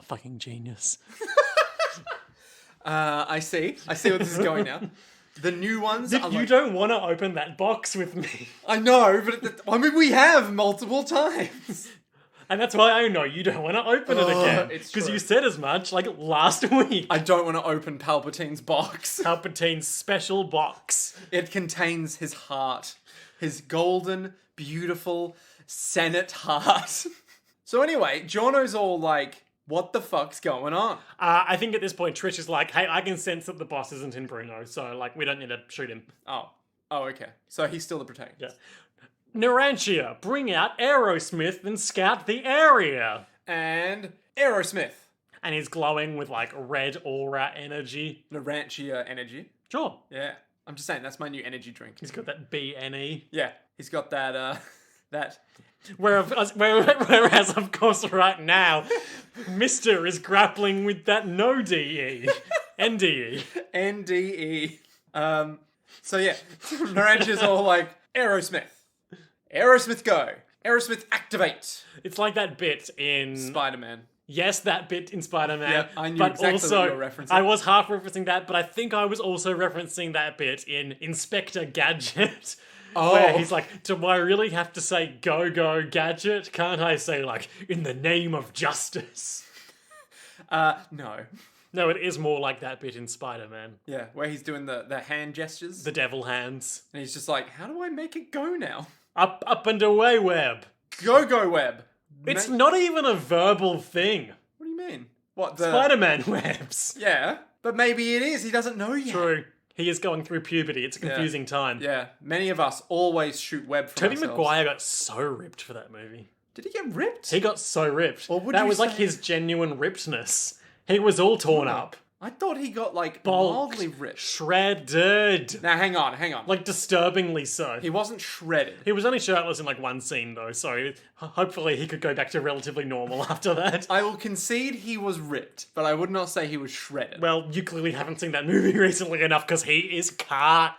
[SPEAKER 1] fucking genius.
[SPEAKER 2] I see where this is going now. The new ones are
[SPEAKER 1] You
[SPEAKER 2] like...
[SPEAKER 1] don't want to open that box with me.
[SPEAKER 2] I know, but I mean, we have multiple times.
[SPEAKER 1] And that's why I know you don't want to open it again.
[SPEAKER 2] It's
[SPEAKER 1] Because
[SPEAKER 2] true.
[SPEAKER 1] you said as much, like, last week.
[SPEAKER 2] I don't want to open Palpatine's box.
[SPEAKER 1] Palpatine's special box.
[SPEAKER 2] It contains his heart. His golden, beautiful Senate heart. So anyway, Giorno's all like, what the fuck's going on?
[SPEAKER 1] I think at this point, Trish is like, hey, I can sense that the boss isn't in Bruno, so, like, we don't need to shoot him.
[SPEAKER 2] Oh, okay. So he's still the protagonist.
[SPEAKER 1] Yeah. Narantia, bring out Aerosmith and scout the area.
[SPEAKER 2] And Aerosmith.
[SPEAKER 1] And he's glowing with, like, red aura energy.
[SPEAKER 2] Narantia energy.
[SPEAKER 1] Sure.
[SPEAKER 2] Yeah. I'm just saying, that's my new energy drink.
[SPEAKER 1] He's got that BNE.
[SPEAKER 2] Yeah. He's got that, that...
[SPEAKER 1] Whereas, of course, right now, Mister is grappling with that no DE. NDE.
[SPEAKER 2] NDE. So yeah, Narantia's all like, Aerosmith. Aerosmith go. Aerosmith activate.
[SPEAKER 1] It's like that bit in...
[SPEAKER 2] Spider-Man.
[SPEAKER 1] Yes, that bit in Spider-Man.
[SPEAKER 2] Yeah, I knew
[SPEAKER 1] but
[SPEAKER 2] exactly
[SPEAKER 1] also,
[SPEAKER 2] what you were referencing.
[SPEAKER 1] I was half referencing that, but I think I was also referencing that bit in Inspector Gadget.
[SPEAKER 2] Oh.
[SPEAKER 1] Where he's like, do I really have to say go Gadget? Can't I say, like, in the name of justice?
[SPEAKER 2] No.
[SPEAKER 1] No, it is more like that bit in Spider-Man.
[SPEAKER 2] Yeah, where he's doing the hand gestures.
[SPEAKER 1] The devil hands.
[SPEAKER 2] And he's just like, how do I make it go now?
[SPEAKER 1] Up and away, Web.
[SPEAKER 2] Go web.
[SPEAKER 1] It's not even a verbal thing.
[SPEAKER 2] What do you mean? What, the...
[SPEAKER 1] Spider-Man webs.
[SPEAKER 2] Yeah, but maybe it is. He doesn't know yet.
[SPEAKER 1] True. He is going through puberty. It's a confusing time.
[SPEAKER 2] Yeah, many of us always shoot web for
[SPEAKER 1] Tobey
[SPEAKER 2] ourselves.
[SPEAKER 1] Maguire got so ripped for that movie.
[SPEAKER 2] Did he get ripped?
[SPEAKER 1] He got so ripped.
[SPEAKER 2] Or would
[SPEAKER 1] that
[SPEAKER 2] you
[SPEAKER 1] was like
[SPEAKER 2] say-
[SPEAKER 1] his genuine rippedness. He was all torn up.
[SPEAKER 2] I thought he got, like,
[SPEAKER 1] Bulked.
[SPEAKER 2] mildly ripped.
[SPEAKER 1] Shredded.
[SPEAKER 2] Now, hang on.
[SPEAKER 1] Like, disturbingly so.
[SPEAKER 2] He wasn't shredded.
[SPEAKER 1] He was only shirtless in, like, one scene, though, so hopefully he could go back to relatively normal after that.
[SPEAKER 2] I will concede he was ripped, but I would not say he was shredded.
[SPEAKER 1] Well, you clearly haven't seen that movie recently enough, because he is cut.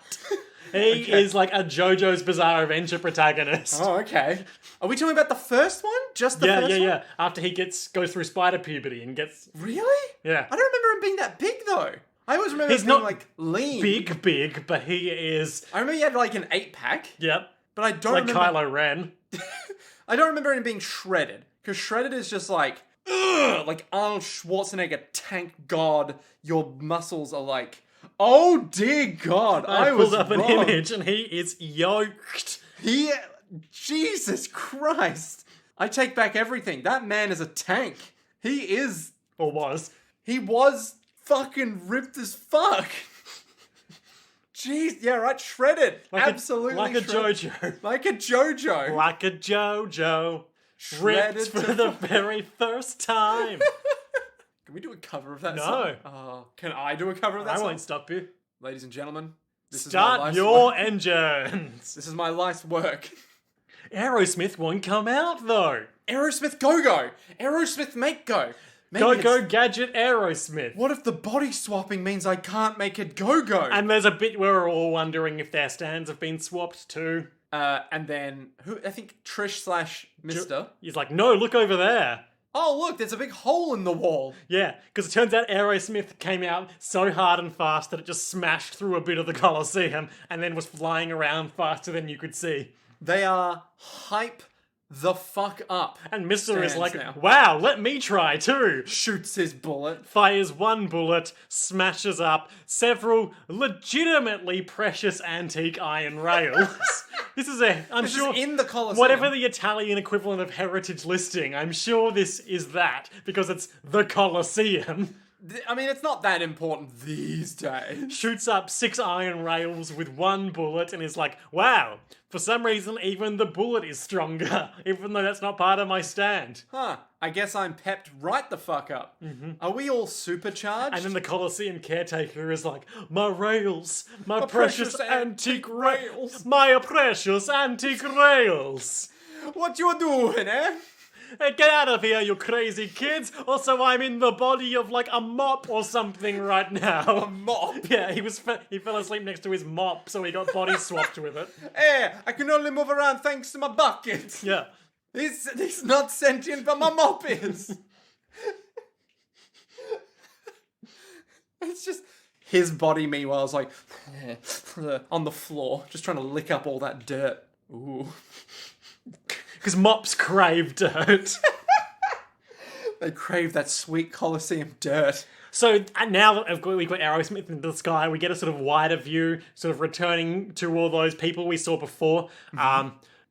[SPEAKER 1] He is like a JoJo's Bizarre Adventure protagonist.
[SPEAKER 2] Oh, okay. Are we talking about the first one? Just the first one?
[SPEAKER 1] Yeah. After he goes through spider puberty and gets...
[SPEAKER 2] Really?
[SPEAKER 1] Yeah.
[SPEAKER 2] I don't remember him being that big, though. I always remember
[SPEAKER 1] He's
[SPEAKER 2] him being,
[SPEAKER 1] not
[SPEAKER 2] like, lean.
[SPEAKER 1] big, but he is...
[SPEAKER 2] I remember he had, like, an 8-pack,
[SPEAKER 1] Yep.
[SPEAKER 2] but I don't
[SPEAKER 1] Like
[SPEAKER 2] remember...
[SPEAKER 1] Kylo Ren.
[SPEAKER 2] I don't remember him being shredded, because shredded is just like, ugh, like Arnold Schwarzenegger, tank god, your muscles are like, oh dear God, I was
[SPEAKER 1] pulled up
[SPEAKER 2] wrong.
[SPEAKER 1] an image and he is yoked.
[SPEAKER 2] Jesus Christ. I take back everything. That man is a tank.
[SPEAKER 1] Or was.
[SPEAKER 2] He was fucking ripped as fuck. Jeez, yeah, right, shredded. Absolutely
[SPEAKER 1] like a
[SPEAKER 2] shredded.
[SPEAKER 1] JoJo.
[SPEAKER 2] Like a JoJo.
[SPEAKER 1] Like a JoJo.
[SPEAKER 2] Shredded
[SPEAKER 1] Ripped for
[SPEAKER 2] to-
[SPEAKER 1] the very first time.
[SPEAKER 2] Can we do a cover of that
[SPEAKER 1] No.
[SPEAKER 2] song? Oh, can I do a cover of that
[SPEAKER 1] I
[SPEAKER 2] song?
[SPEAKER 1] won't stop you.
[SPEAKER 2] Ladies and gentlemen, this is my
[SPEAKER 1] Start
[SPEAKER 2] life's
[SPEAKER 1] your
[SPEAKER 2] work.
[SPEAKER 1] engines.
[SPEAKER 2] This is my life's work.
[SPEAKER 1] Aerosmith won't come out though.
[SPEAKER 2] Aerosmith go. Aerosmith make go. Maybe
[SPEAKER 1] Go
[SPEAKER 2] it's-
[SPEAKER 1] gadget Aerosmith.
[SPEAKER 2] What if the body swapping means I can't make it go?
[SPEAKER 1] And there's a bit where we're all wondering if their stands have been swapped too.
[SPEAKER 2] And then I think Trish / Mister.
[SPEAKER 1] He's like, no, look over there.
[SPEAKER 2] Oh look, there's a big hole in the wall.
[SPEAKER 1] Yeah, because it turns out Aerosmith came out so hard and fast that it just smashed through a bit of the Colosseum and then was flying around faster than you could see.
[SPEAKER 2] They are hype the fuck up.
[SPEAKER 1] And Mister is
[SPEAKER 2] Stands
[SPEAKER 1] like,
[SPEAKER 2] now.
[SPEAKER 1] wow, let me try too.
[SPEAKER 2] Shoots his bullet.
[SPEAKER 1] Fires one bullet, smashes up several legitimately precious antique iron rails. This is
[SPEAKER 2] This is in the Colosseum.
[SPEAKER 1] Whatever the Italian equivalent of heritage listing, I'm sure this is that, because it's the Colosseum.
[SPEAKER 2] I mean, it's not that important these days.
[SPEAKER 1] Shoots up 6 iron rails with one bullet and is like, wow, for some reason even the bullet is stronger, even though that's not part of my stand.
[SPEAKER 2] Huh. I guess I'm pepped right the fuck up. Mm-hmm. Are we all supercharged?
[SPEAKER 1] And then the Colosseum caretaker is like, my rails, my precious antique rails, my precious antique rails.
[SPEAKER 2] What you doing, eh?
[SPEAKER 1] Hey, get out of here, you crazy kids! Also, I'm in the body of like a mop or something right now.
[SPEAKER 2] Mop.
[SPEAKER 1] Yeah, he fell asleep next to his mop, so he got body swapped with it.
[SPEAKER 2] Eh, I can only move around thanks to my bucket.
[SPEAKER 1] Yeah.
[SPEAKER 2] He's not sentient, but my mop is. It's just his body, meanwhile, is like on the floor, just trying to lick up all that dirt. Ooh.
[SPEAKER 1] Because mops crave dirt.
[SPEAKER 2] They crave that sweet Colosseum dirt.
[SPEAKER 1] So now that we've got Aerosmith in the sky, we get a sort of wider view, sort of returning to all those people we saw before.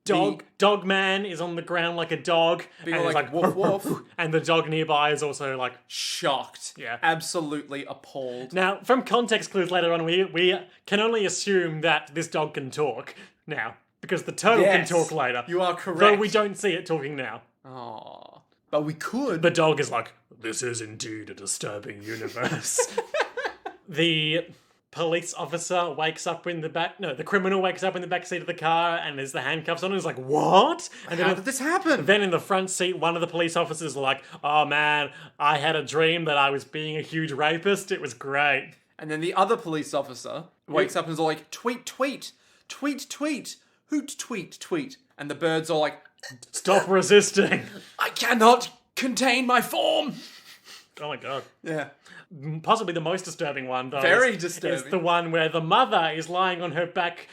[SPEAKER 1] Dog man is on the ground like a dog.
[SPEAKER 2] Being
[SPEAKER 1] and
[SPEAKER 2] all
[SPEAKER 1] it's
[SPEAKER 2] like, woof, woof.
[SPEAKER 1] And the dog nearby is also like...
[SPEAKER 2] Shocked.
[SPEAKER 1] Yeah.
[SPEAKER 2] Absolutely appalled.
[SPEAKER 1] Now, from context clues later on, we can only assume that this dog can talk now. Because the turtle can talk later.
[SPEAKER 2] You are correct.
[SPEAKER 1] Though we don't see it talking now.
[SPEAKER 2] Aww. But we could.
[SPEAKER 1] The dog is like, this is indeed a disturbing universe. The police officer wakes up in the back... No, the criminal wakes up in the back seat of the car and there's the handcuffs on and is like, what? And
[SPEAKER 2] How did this happen?
[SPEAKER 1] Then in the front seat, one of the police officers is like, oh man, I had a dream that I was being a huge rapist. It was great.
[SPEAKER 2] And then the other police officer wakes up and is all like, tweet, tweet, tweet, tweet, hoot, tweet, tweet. And the bird's all like,
[SPEAKER 1] stop resisting.
[SPEAKER 2] I cannot contain my form.
[SPEAKER 1] Oh my god.
[SPEAKER 2] Yeah.
[SPEAKER 1] Possibly the most disturbing one, though.
[SPEAKER 2] Very disturbing.
[SPEAKER 1] It's the one where the mother is lying on her back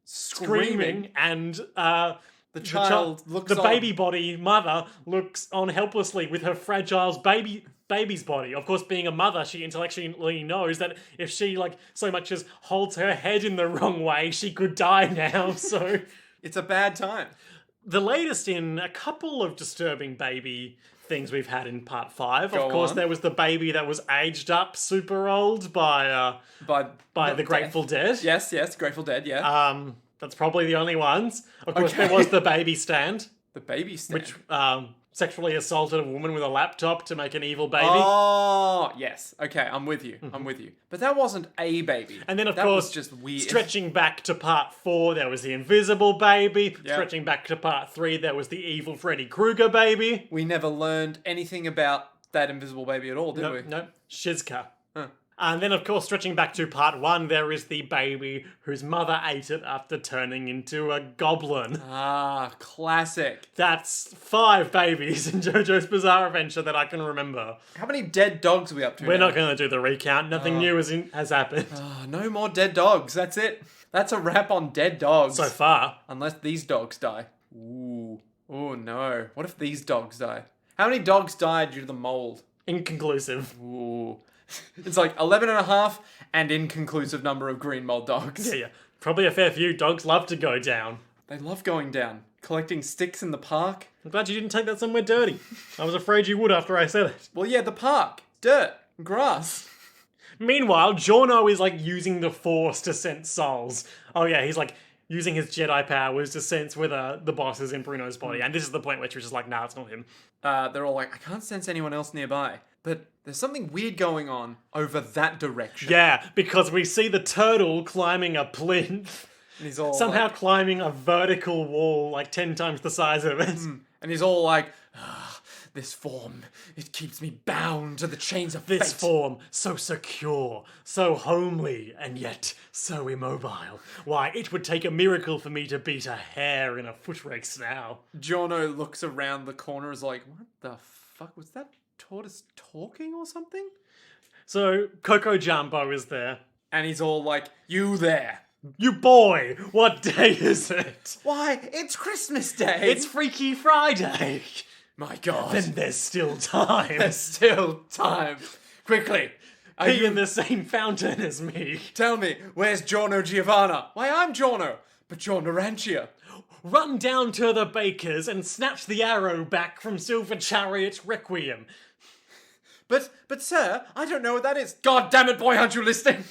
[SPEAKER 1] screaming and
[SPEAKER 2] the child looks
[SPEAKER 1] the
[SPEAKER 2] on.
[SPEAKER 1] baby body mother looks on helplessly with her fragile baby's body. Of course, being a mother, she intellectually knows that if she like so much as holds her head in the wrong way, she could die now. So
[SPEAKER 2] it's a bad time.
[SPEAKER 1] The latest in a couple of disturbing baby things we've had in part 5.
[SPEAKER 2] Go
[SPEAKER 1] of course,
[SPEAKER 2] on.
[SPEAKER 1] there was the baby that was aged up super old by the Grateful Dead.
[SPEAKER 2] Yes, Grateful Dead, yeah.
[SPEAKER 1] That's probably the only ones. Of course, there was the baby stand,
[SPEAKER 2] The baby stand.
[SPEAKER 1] which sexually assaulted a woman with a laptop to make an evil baby.
[SPEAKER 2] Oh, yes. Okay, I'm with you. I'm with you. But that wasn't a baby.
[SPEAKER 1] And then, of
[SPEAKER 2] that
[SPEAKER 1] course,
[SPEAKER 2] was just weird.
[SPEAKER 1] Stretching back to part 4, there was the invisible baby.
[SPEAKER 2] Yep.
[SPEAKER 1] Stretching back to part 3, there was the evil Freddy Krueger baby.
[SPEAKER 2] We never learned anything about that invisible baby at all, did we?
[SPEAKER 1] Nope. Shizka.
[SPEAKER 2] Huh.
[SPEAKER 1] And then, of course, stretching back to part 1, there is the baby whose mother ate it after turning into a goblin.
[SPEAKER 2] Ah, classic.
[SPEAKER 1] That's 5 babies in JoJo's Bizarre Adventure that I can remember.
[SPEAKER 2] How many dead dogs are we up to
[SPEAKER 1] We're
[SPEAKER 2] now?
[SPEAKER 1] not going to do the recount. Nothing new has happened
[SPEAKER 2] No more dead dogs. That's it. That's a wrap on dead dogs.
[SPEAKER 1] so far.
[SPEAKER 2] Unless these dogs die. Ooh. Oh no. What if these dogs die? How many dogs died due to the mold?
[SPEAKER 1] Inconclusive.
[SPEAKER 2] Ooh. It's like 11 and a half and inconclusive number of green mold dogs.
[SPEAKER 1] Yeah. Probably a fair few. Dogs love to go down.
[SPEAKER 2] They love going down. Collecting sticks in the park.
[SPEAKER 1] I'm glad you didn't take that somewhere dirty. I was afraid you would after I said it.
[SPEAKER 2] Well, yeah, the park. Dirt. Grass.
[SPEAKER 1] Meanwhile, Giorno is like using the Force to sense souls. Oh yeah, he's like using his Jedi powers to sense whether the boss is in Bruno's body. And this is the point where she's just like, nah, it's not him.
[SPEAKER 2] They're all like, I can't sense anyone else nearby. But there's something weird going on over that direction.
[SPEAKER 1] Yeah, because we see the turtle climbing a plinth.
[SPEAKER 2] And he's all
[SPEAKER 1] Somehow
[SPEAKER 2] like,
[SPEAKER 1] climbing a vertical wall like 10 times the size of it.
[SPEAKER 2] and he's all like, this form, it keeps me bound to the chains of
[SPEAKER 1] This
[SPEAKER 2] fate.
[SPEAKER 1] form, so secure, so homely, and yet so immobile. Why, it would take a miracle for me to beat a hare in a foot race now.
[SPEAKER 2] Giorno looks around the corner, is like, what the fuck was that? Tortoise talking or something?
[SPEAKER 1] So, Coco Jumbo is there.
[SPEAKER 2] And he's all like, you there.
[SPEAKER 1] You boy, what day is it?
[SPEAKER 2] Why, it's Christmas Day.
[SPEAKER 1] It's Freaky Friday.
[SPEAKER 2] My God.
[SPEAKER 1] Then there's still time.
[SPEAKER 2] There's still time. Quickly. Are
[SPEAKER 1] Be
[SPEAKER 2] you
[SPEAKER 1] in the same fountain as me.
[SPEAKER 2] Tell me, where's Giorno Giovanna? Why, I'm Giorno, but Giorno Rancia.
[SPEAKER 1] Run down to the baker's and snatch the arrow back from Silver Chariot's Requiem.
[SPEAKER 2] But sir, I don't know what that is. God damn it, boy, aren't you listening?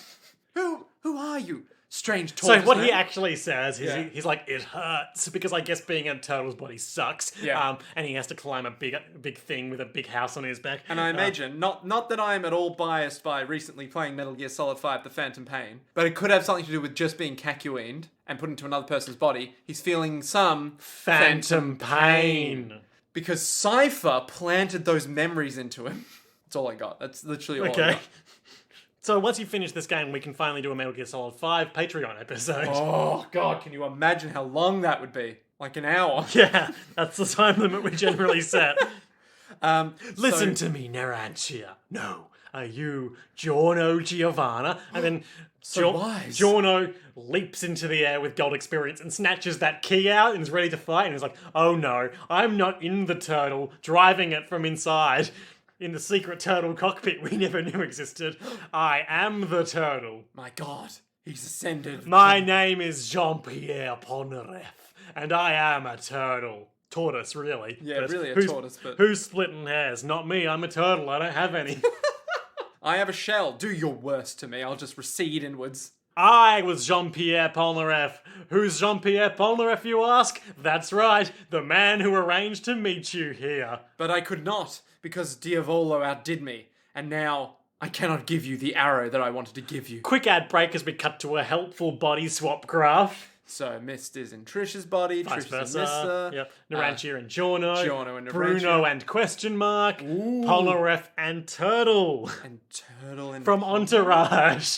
[SPEAKER 2] Who are you? Strange
[SPEAKER 1] So
[SPEAKER 2] tortoise
[SPEAKER 1] what
[SPEAKER 2] man.
[SPEAKER 1] he actually says is
[SPEAKER 2] Yeah.
[SPEAKER 1] he's like, it hurts, because I guess being in a turtle's body sucks.
[SPEAKER 2] Yeah.
[SPEAKER 1] And he has to climb a big thing with a big house on his back.
[SPEAKER 2] And I imagine, not that I am at all biased by recently playing Metal Gear Solid 5 The Phantom Pain, but it could have something to do with just being Kakyoined and put into another person's body. He's feeling some
[SPEAKER 1] Phantom pain.
[SPEAKER 2] because Cypher planted those memories into him. That's all I got. That's literally all I
[SPEAKER 1] Okay.
[SPEAKER 2] got.
[SPEAKER 1] So once you finish this game, we can finally do a Metal Gear Solid 5 Patreon episode.
[SPEAKER 2] Oh, God, can you imagine how long that would be? Like an hour.
[SPEAKER 1] Yeah, that's the time limit we generally set. Listen
[SPEAKER 2] so-
[SPEAKER 1] to me, Narantia. No, are you Giorno Giovanna? And then
[SPEAKER 2] wise.
[SPEAKER 1] Giorno leaps into the air with gold experience and snatches that key out and is ready to fight. And he's like, oh no, I'm not in the turtle, driving it from inside. In the secret turtle cockpit we never knew existed. I am the turtle.
[SPEAKER 2] My God, he's ascended.
[SPEAKER 1] My name is Jean-Pierre Polnareff, and I am a turtle. Tortoise, really.
[SPEAKER 2] Yeah,
[SPEAKER 1] But
[SPEAKER 2] really a
[SPEAKER 1] who's-
[SPEAKER 2] tortoise, but...
[SPEAKER 1] Who's splitting hairs? Not me, I'm a turtle, I don't have any.
[SPEAKER 2] I have a shell. Do your worst to me. I'll just recede inwards.
[SPEAKER 1] I was Jean-Pierre Polnareff. Who's Jean-Pierre Polnareff, you ask? That's right, the man who arranged to meet you here.
[SPEAKER 2] But I could not, because Diavolo outdid me. And now, I cannot give you the arrow that I wanted to give you.
[SPEAKER 1] Quick ad break as we cut to a helpful body swap graph.
[SPEAKER 2] So, Mist is in Trish's body,
[SPEAKER 1] Vice
[SPEAKER 2] Trish is
[SPEAKER 1] versa.
[SPEAKER 2] in Mista.
[SPEAKER 1] Yep. Narantia and Giorno.
[SPEAKER 2] Giorno and
[SPEAKER 1] Bruno
[SPEAKER 2] Narantia.
[SPEAKER 1] and question mark. Polnareff and Turtle.
[SPEAKER 2] And Turtle in...
[SPEAKER 1] From Entourage.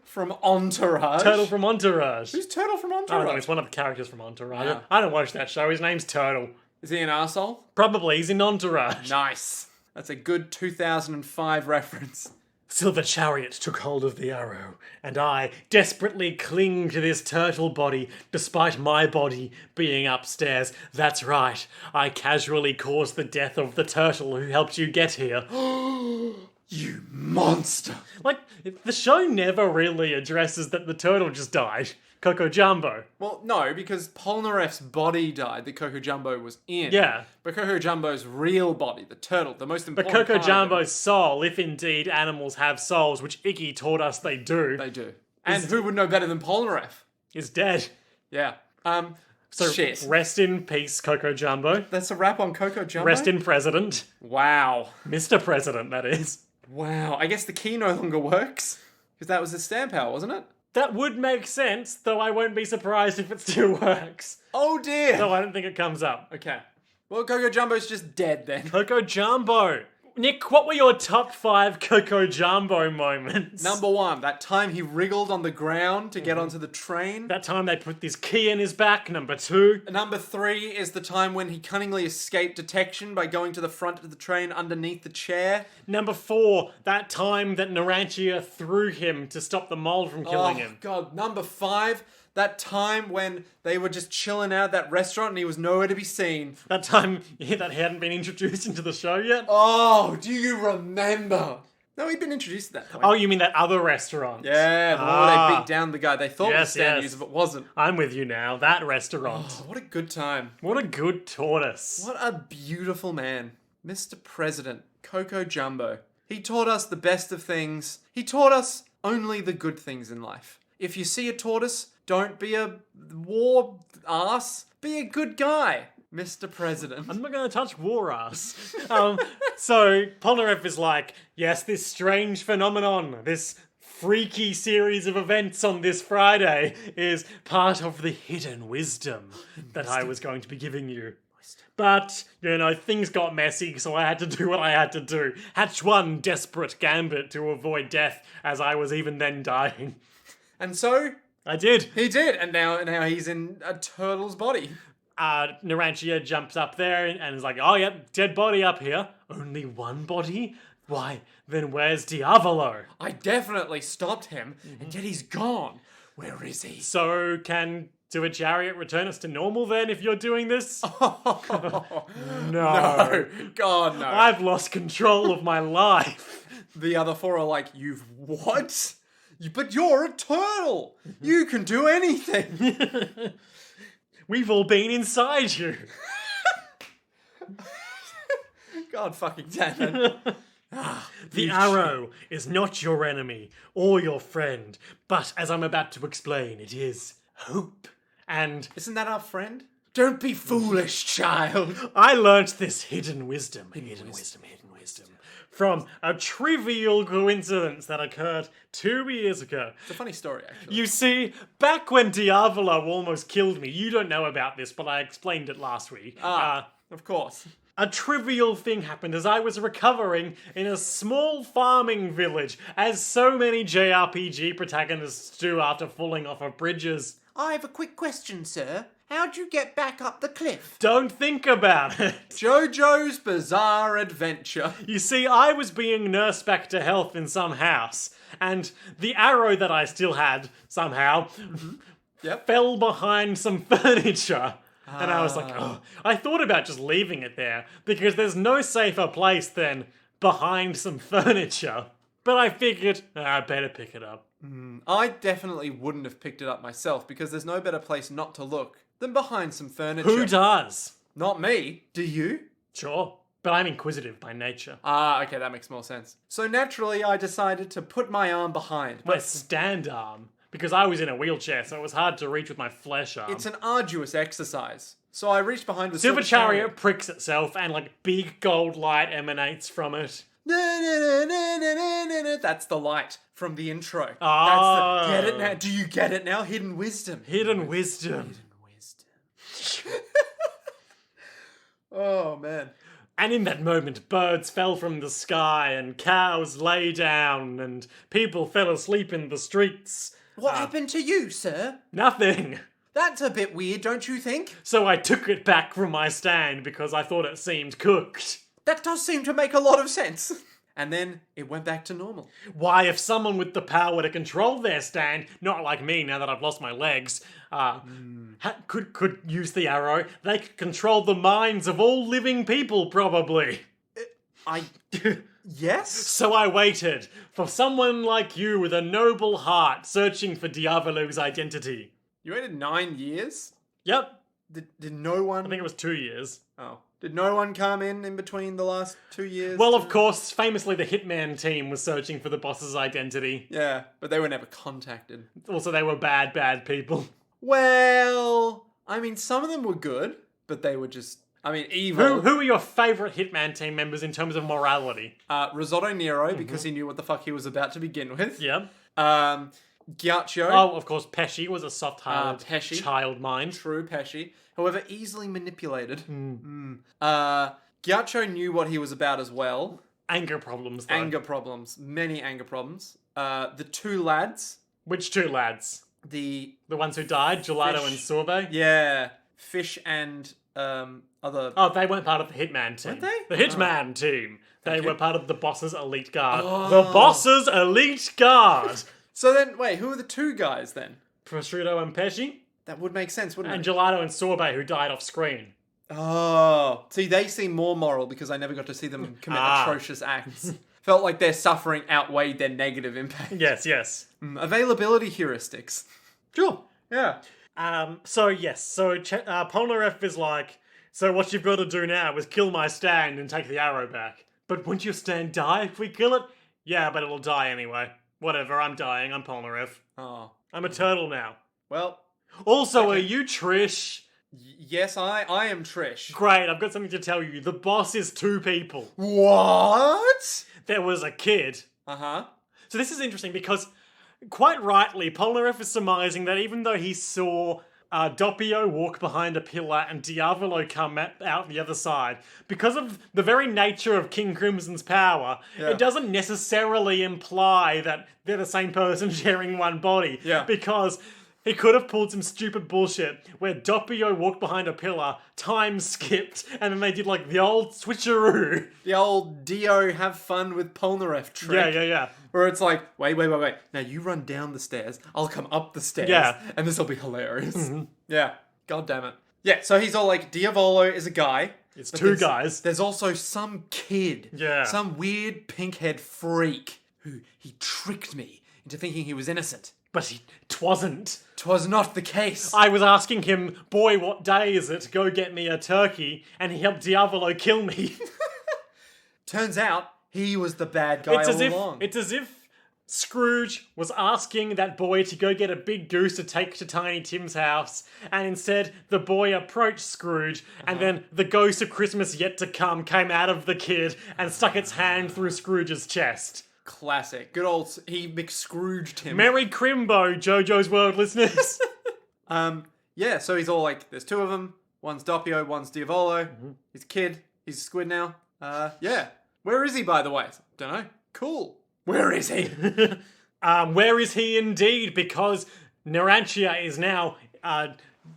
[SPEAKER 2] From Entourage?
[SPEAKER 1] Turtle from Entourage.
[SPEAKER 2] Who's Turtle from
[SPEAKER 1] I don't know,
[SPEAKER 2] Entourage?
[SPEAKER 1] he's one of the characters from Entourage.
[SPEAKER 2] Wow.
[SPEAKER 1] I don't watch that show, his name's Turtle.
[SPEAKER 2] Is he an arsehole?
[SPEAKER 1] Probably, he's in Entourage.
[SPEAKER 2] Nice. That's a good 2005 reference.
[SPEAKER 1] Silver Chariot took hold of the arrow, and I desperately cling to this turtle body despite my body being upstairs. That's right, I casually caused the death of the turtle who helped you get here.
[SPEAKER 2] You monster.
[SPEAKER 1] Like, the show never really addresses that the turtle just died. Coco Jumbo.
[SPEAKER 2] Well, no, because Polnareff's body died that Coco Jumbo was in.
[SPEAKER 1] Yeah.
[SPEAKER 2] But Coco Jumbo's real body, the turtle, the most
[SPEAKER 1] But
[SPEAKER 2] important
[SPEAKER 1] Coco
[SPEAKER 2] part of
[SPEAKER 1] Jumbo's soul, if indeed animals have souls, which Iggy taught us they do,
[SPEAKER 2] it, they do. And who would know better than Polnareff?
[SPEAKER 1] is dead.
[SPEAKER 2] Yeah.
[SPEAKER 1] So
[SPEAKER 2] Shit.
[SPEAKER 1] rest in peace, Coco Jumbo.
[SPEAKER 2] That's a wrap on Coco Jumbo?
[SPEAKER 1] Rest in President.
[SPEAKER 2] Wow.
[SPEAKER 1] Mr. President, that is.
[SPEAKER 2] Wow. I guess the key no longer works. Because that was his stand power, wasn't it?
[SPEAKER 1] That would make sense, though I won't be surprised if it still works.
[SPEAKER 2] Oh dear.
[SPEAKER 1] Though I don't think it comes up.
[SPEAKER 2] Okay. Well, Coco Jumbo's just dead then.
[SPEAKER 1] Coco Jumbo. Nick, what were your top 5 Coco Jumbo moments?
[SPEAKER 2] Number 1, that time he wriggled on the ground to get onto the train.
[SPEAKER 1] That time they put this key in his back. Number 2.
[SPEAKER 2] Number 3 is the time when he cunningly escaped detection by going to the front of the train underneath the chair.
[SPEAKER 1] Number 4. That time that Narantia threw him to stop the mold from killing him.
[SPEAKER 2] God. Number 5, that time when they were just chilling out at that restaurant and he was nowhere to be seen.
[SPEAKER 1] That time that he hadn't been introduced into the show yet.
[SPEAKER 2] Oh, do you remember? No, he'd been introduced at that point.
[SPEAKER 1] Oh, you mean that other restaurant?
[SPEAKER 2] Yeah, the one where they beat down the guy they thought was
[SPEAKER 1] Yes,
[SPEAKER 2] stand
[SPEAKER 1] yes.
[SPEAKER 2] user, but wasn't.
[SPEAKER 1] I'm with you now. That restaurant.
[SPEAKER 2] Oh, what a good time.
[SPEAKER 1] What a good tortoise.
[SPEAKER 2] What a beautiful man. Mr. President, Coco Jumbo. He taught us the best of things. He taught us only the good things in life. If you see a tortoise, don't be a war ass. Be a good guy, Mr. President.
[SPEAKER 1] I'm not going to touch war ass. So Polnareff is like, yes, this strange phenomenon, this freaky series of events on this Friday is part of the hidden wisdom that I was going to be giving you. But, things got messy, so I had to do what I had to do. Hatch one desperate gambit to avoid death, as I was even then dying.
[SPEAKER 2] And so,
[SPEAKER 1] I did.
[SPEAKER 2] he did, and now he's in a turtle's body.
[SPEAKER 1] Narantia jumps up there and is like, oh, yep, dead body up here. Only one body? Why, then where's Diavolo?
[SPEAKER 2] I definitely stopped him, and yet he's gone. Where is he?
[SPEAKER 1] So do a chariot return us to normal then if you're doing this? No.
[SPEAKER 2] No, God, no.
[SPEAKER 1] I've lost control of my life.
[SPEAKER 2] The other 4 are like, you've what? But you're a turtle. You can do anything.
[SPEAKER 1] We've all been inside you.
[SPEAKER 2] God fucking damn it.
[SPEAKER 1] The arrow is not your enemy or your friend, but as I'm about to explain, it is hope. And
[SPEAKER 2] Isn't that our friend? Don't be foolish, child.
[SPEAKER 1] I learnt this hidden wisdom, from a trivial coincidence that occurred 2 years ago.
[SPEAKER 2] It's a funny story, actually.
[SPEAKER 1] You see, back when Diavolo almost killed me, you don't know about this, but I explained it last week.
[SPEAKER 2] Of course.
[SPEAKER 1] A trivial thing happened as I was recovering in a small farming village, as so many JRPG protagonists do after falling off of bridges.
[SPEAKER 2] I have a quick question, sir. How'd you get back up the cliff?
[SPEAKER 1] Don't think about it.
[SPEAKER 2] Jojo's Bizarre Adventure.
[SPEAKER 1] You see, I was being nursed back to health in some house, and the arrow that I still had, somehow,
[SPEAKER 2] Yep.
[SPEAKER 1] fell behind some furniture. And I was like, oh. I thought about just leaving it there, because there's no safer place than behind some furniture. But I figured, I better pick it up.
[SPEAKER 2] I definitely wouldn't have picked it up myself because there's no better place not to look than behind some furniture.
[SPEAKER 1] Who does?
[SPEAKER 2] Not me. Do you?
[SPEAKER 1] Sure. But I'm inquisitive by nature.
[SPEAKER 2] Ah, okay, that makes more sense. So naturally, I decided to put my arm behind.
[SPEAKER 1] My stand arm. Because I was in a wheelchair, so it was hard to reach with my flesh arm.
[SPEAKER 2] It's an arduous exercise. So I reached behind with
[SPEAKER 1] Silver Chariot pricks itself and like big gold light emanates from it.
[SPEAKER 2] That's the light from the intro.
[SPEAKER 1] Oh.
[SPEAKER 2] Get it now? Do you get it now? Hidden wisdom.
[SPEAKER 1] Hidden wisdom.
[SPEAKER 2] Oh, man.
[SPEAKER 1] And in that moment, birds fell from the sky and cows lay down and people fell asleep in the streets.
[SPEAKER 2] What happened to you, sir?
[SPEAKER 1] Nothing.
[SPEAKER 2] That's a bit weird, don't you think?
[SPEAKER 1] So I took it back from my stand because I thought it seemed cooked.
[SPEAKER 2] That does seem to make a lot of sense. And then it went back to normal.
[SPEAKER 1] Why, if someone with the power to control their stand, not like me now that I've lost my legs, could use the arrow, they could control the minds of all living people, probably.
[SPEAKER 2] Yes?
[SPEAKER 1] So I waited for someone like you with a noble heart searching for Diavolo's identity.
[SPEAKER 2] You waited 9 years?
[SPEAKER 1] Yep,
[SPEAKER 2] Did no one...
[SPEAKER 1] I think it was 2 years.
[SPEAKER 2] Oh. Did no one come in between the last 2 years?
[SPEAKER 1] Well, of course, famously the Hitman team was searching for the boss's identity.
[SPEAKER 2] Yeah, but they were never contacted.
[SPEAKER 1] Also, they were bad people.
[SPEAKER 2] Well, I mean, some of them were good, but they were just, evil.
[SPEAKER 1] Who are your favourite Hitman team members in terms of morality?
[SPEAKER 2] Risotto Nero, because he knew what the fuck he was about to begin with.
[SPEAKER 1] Yep.
[SPEAKER 2] Ghiaccio.
[SPEAKER 1] Oh, of course, Pesci was a soft-hearted
[SPEAKER 2] Pesci.
[SPEAKER 1] child mind.
[SPEAKER 2] True, Pesci. However, easily manipulated. Ghiaccio knew what he was about as well.
[SPEAKER 1] Anger problems, though.
[SPEAKER 2] Anger problems. Many anger problems. The two lads.
[SPEAKER 1] Which two lads?
[SPEAKER 2] The
[SPEAKER 1] ones who died, Gelato
[SPEAKER 2] Fish.
[SPEAKER 1] and Sorbet?
[SPEAKER 2] Yeah. Fish and other...
[SPEAKER 1] Oh, they weren't part of the Hitman team.
[SPEAKER 2] Weren't they?
[SPEAKER 1] The Hitman team. They were part of the boss's elite guard.
[SPEAKER 2] Oh.
[SPEAKER 1] The boss's elite guard!
[SPEAKER 2] So then, wait, who are the two guys then?
[SPEAKER 1] Prosciutto and Pesci?
[SPEAKER 2] That would make sense, wouldn't
[SPEAKER 1] And
[SPEAKER 2] it?
[SPEAKER 1] Gelato and Sorbet, who died off screen.
[SPEAKER 2] Oh. See, they seem more moral because I never got to see them commit atrocious acts. Felt like their suffering outweighed their negative impact.
[SPEAKER 1] Yes.
[SPEAKER 2] Availability heuristics.
[SPEAKER 1] Sure.
[SPEAKER 2] Yeah.
[SPEAKER 1] So Polnareff is like, so what you've got to do now is kill my stand and take the arrow back. But won't your stand die if we kill it? Yeah, but it'll die anyway. Whatever, I'm dying, I'm Polnareff.
[SPEAKER 2] Oh.
[SPEAKER 1] I'm a turtle now.
[SPEAKER 2] Well,
[SPEAKER 1] Also, are you Trish?
[SPEAKER 2] yes, I am Trish.
[SPEAKER 1] Great, I've got something to tell you. The boss is 2 people.
[SPEAKER 2] What?
[SPEAKER 1] There was a kid.
[SPEAKER 2] Uh-huh.
[SPEAKER 1] So this is interesting because, quite rightly, Polnareff is surmising that even though he saw Doppio walk behind a pillar and Diavolo come out the other side, because of the very nature of King Crimson's power, it doesn't necessarily imply that they're the same person sharing one body.
[SPEAKER 2] Yeah.
[SPEAKER 1] Because he could have pulled some stupid bullshit where Doppio walked behind a pillar, time skipped, and then they did like the old switcheroo.
[SPEAKER 2] The old Dio have fun with Polnareff trick.
[SPEAKER 1] Yeah.
[SPEAKER 2] Where it's like, wait. Now you run down the stairs, I'll come up the stairs.
[SPEAKER 1] Yeah.
[SPEAKER 2] And this will be hilarious. Yeah. God damn it. Yeah, so he's all like, Diavolo is a guy.
[SPEAKER 1] It's
[SPEAKER 2] but
[SPEAKER 1] 2 guys.
[SPEAKER 2] There's also some kid.
[SPEAKER 1] Yeah.
[SPEAKER 2] Some weird pink-head freak who he tricked me into thinking he was innocent.
[SPEAKER 1] But twasn't.
[SPEAKER 2] 'Twas not the case.
[SPEAKER 1] I was asking him, boy, what day is it? Go get me a turkey. And he helped Diavolo kill me.
[SPEAKER 2] Turns out, he was the bad guy all along.
[SPEAKER 1] It's as if Scrooge was asking that boy to go get a big goose to take to Tiny Tim's house, and instead the boy approached Scrooge, and then the ghost of Christmas yet to come came out of the kid and stuck its hand through Scrooge's chest.
[SPEAKER 2] Classic. Good old... He McScrooged him.
[SPEAKER 1] Merry Crimbo, Jojo's World listeners.
[SPEAKER 2] Yeah, so he's all like, there's 2 of them. One's Doppio, one's Diavolo. He's a kid. He's a squid now. Yeah. Where is he, by the way? Don't know. Cool. Where is he?
[SPEAKER 1] Where is he indeed? Because Narantia is now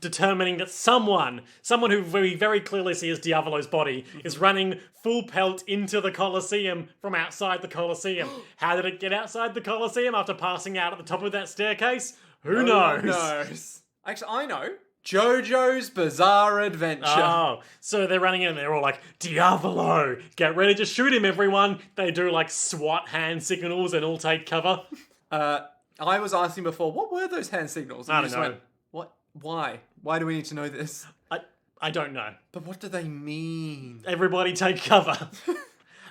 [SPEAKER 1] determining that someone who we very clearly see as Diavolo's body is running full pelt into the Colosseum from outside the Colosseum. How did it get outside the Colosseum after passing out at the top of that staircase? Who knows?
[SPEAKER 2] Who knows? Actually, I know. Jojo's Bizarre Adventure.
[SPEAKER 1] Oh, so they're running in and they're all like, Diavolo, get ready to shoot him, everyone. They do like SWAT hand signals and all take cover.
[SPEAKER 2] I was asking before, what were those hand signals? And
[SPEAKER 1] I
[SPEAKER 2] you
[SPEAKER 1] don't
[SPEAKER 2] just
[SPEAKER 1] know.
[SPEAKER 2] went, what? Why? Why do we need to know this?
[SPEAKER 1] I don't know.
[SPEAKER 2] But what do they mean?
[SPEAKER 1] Everybody take cover.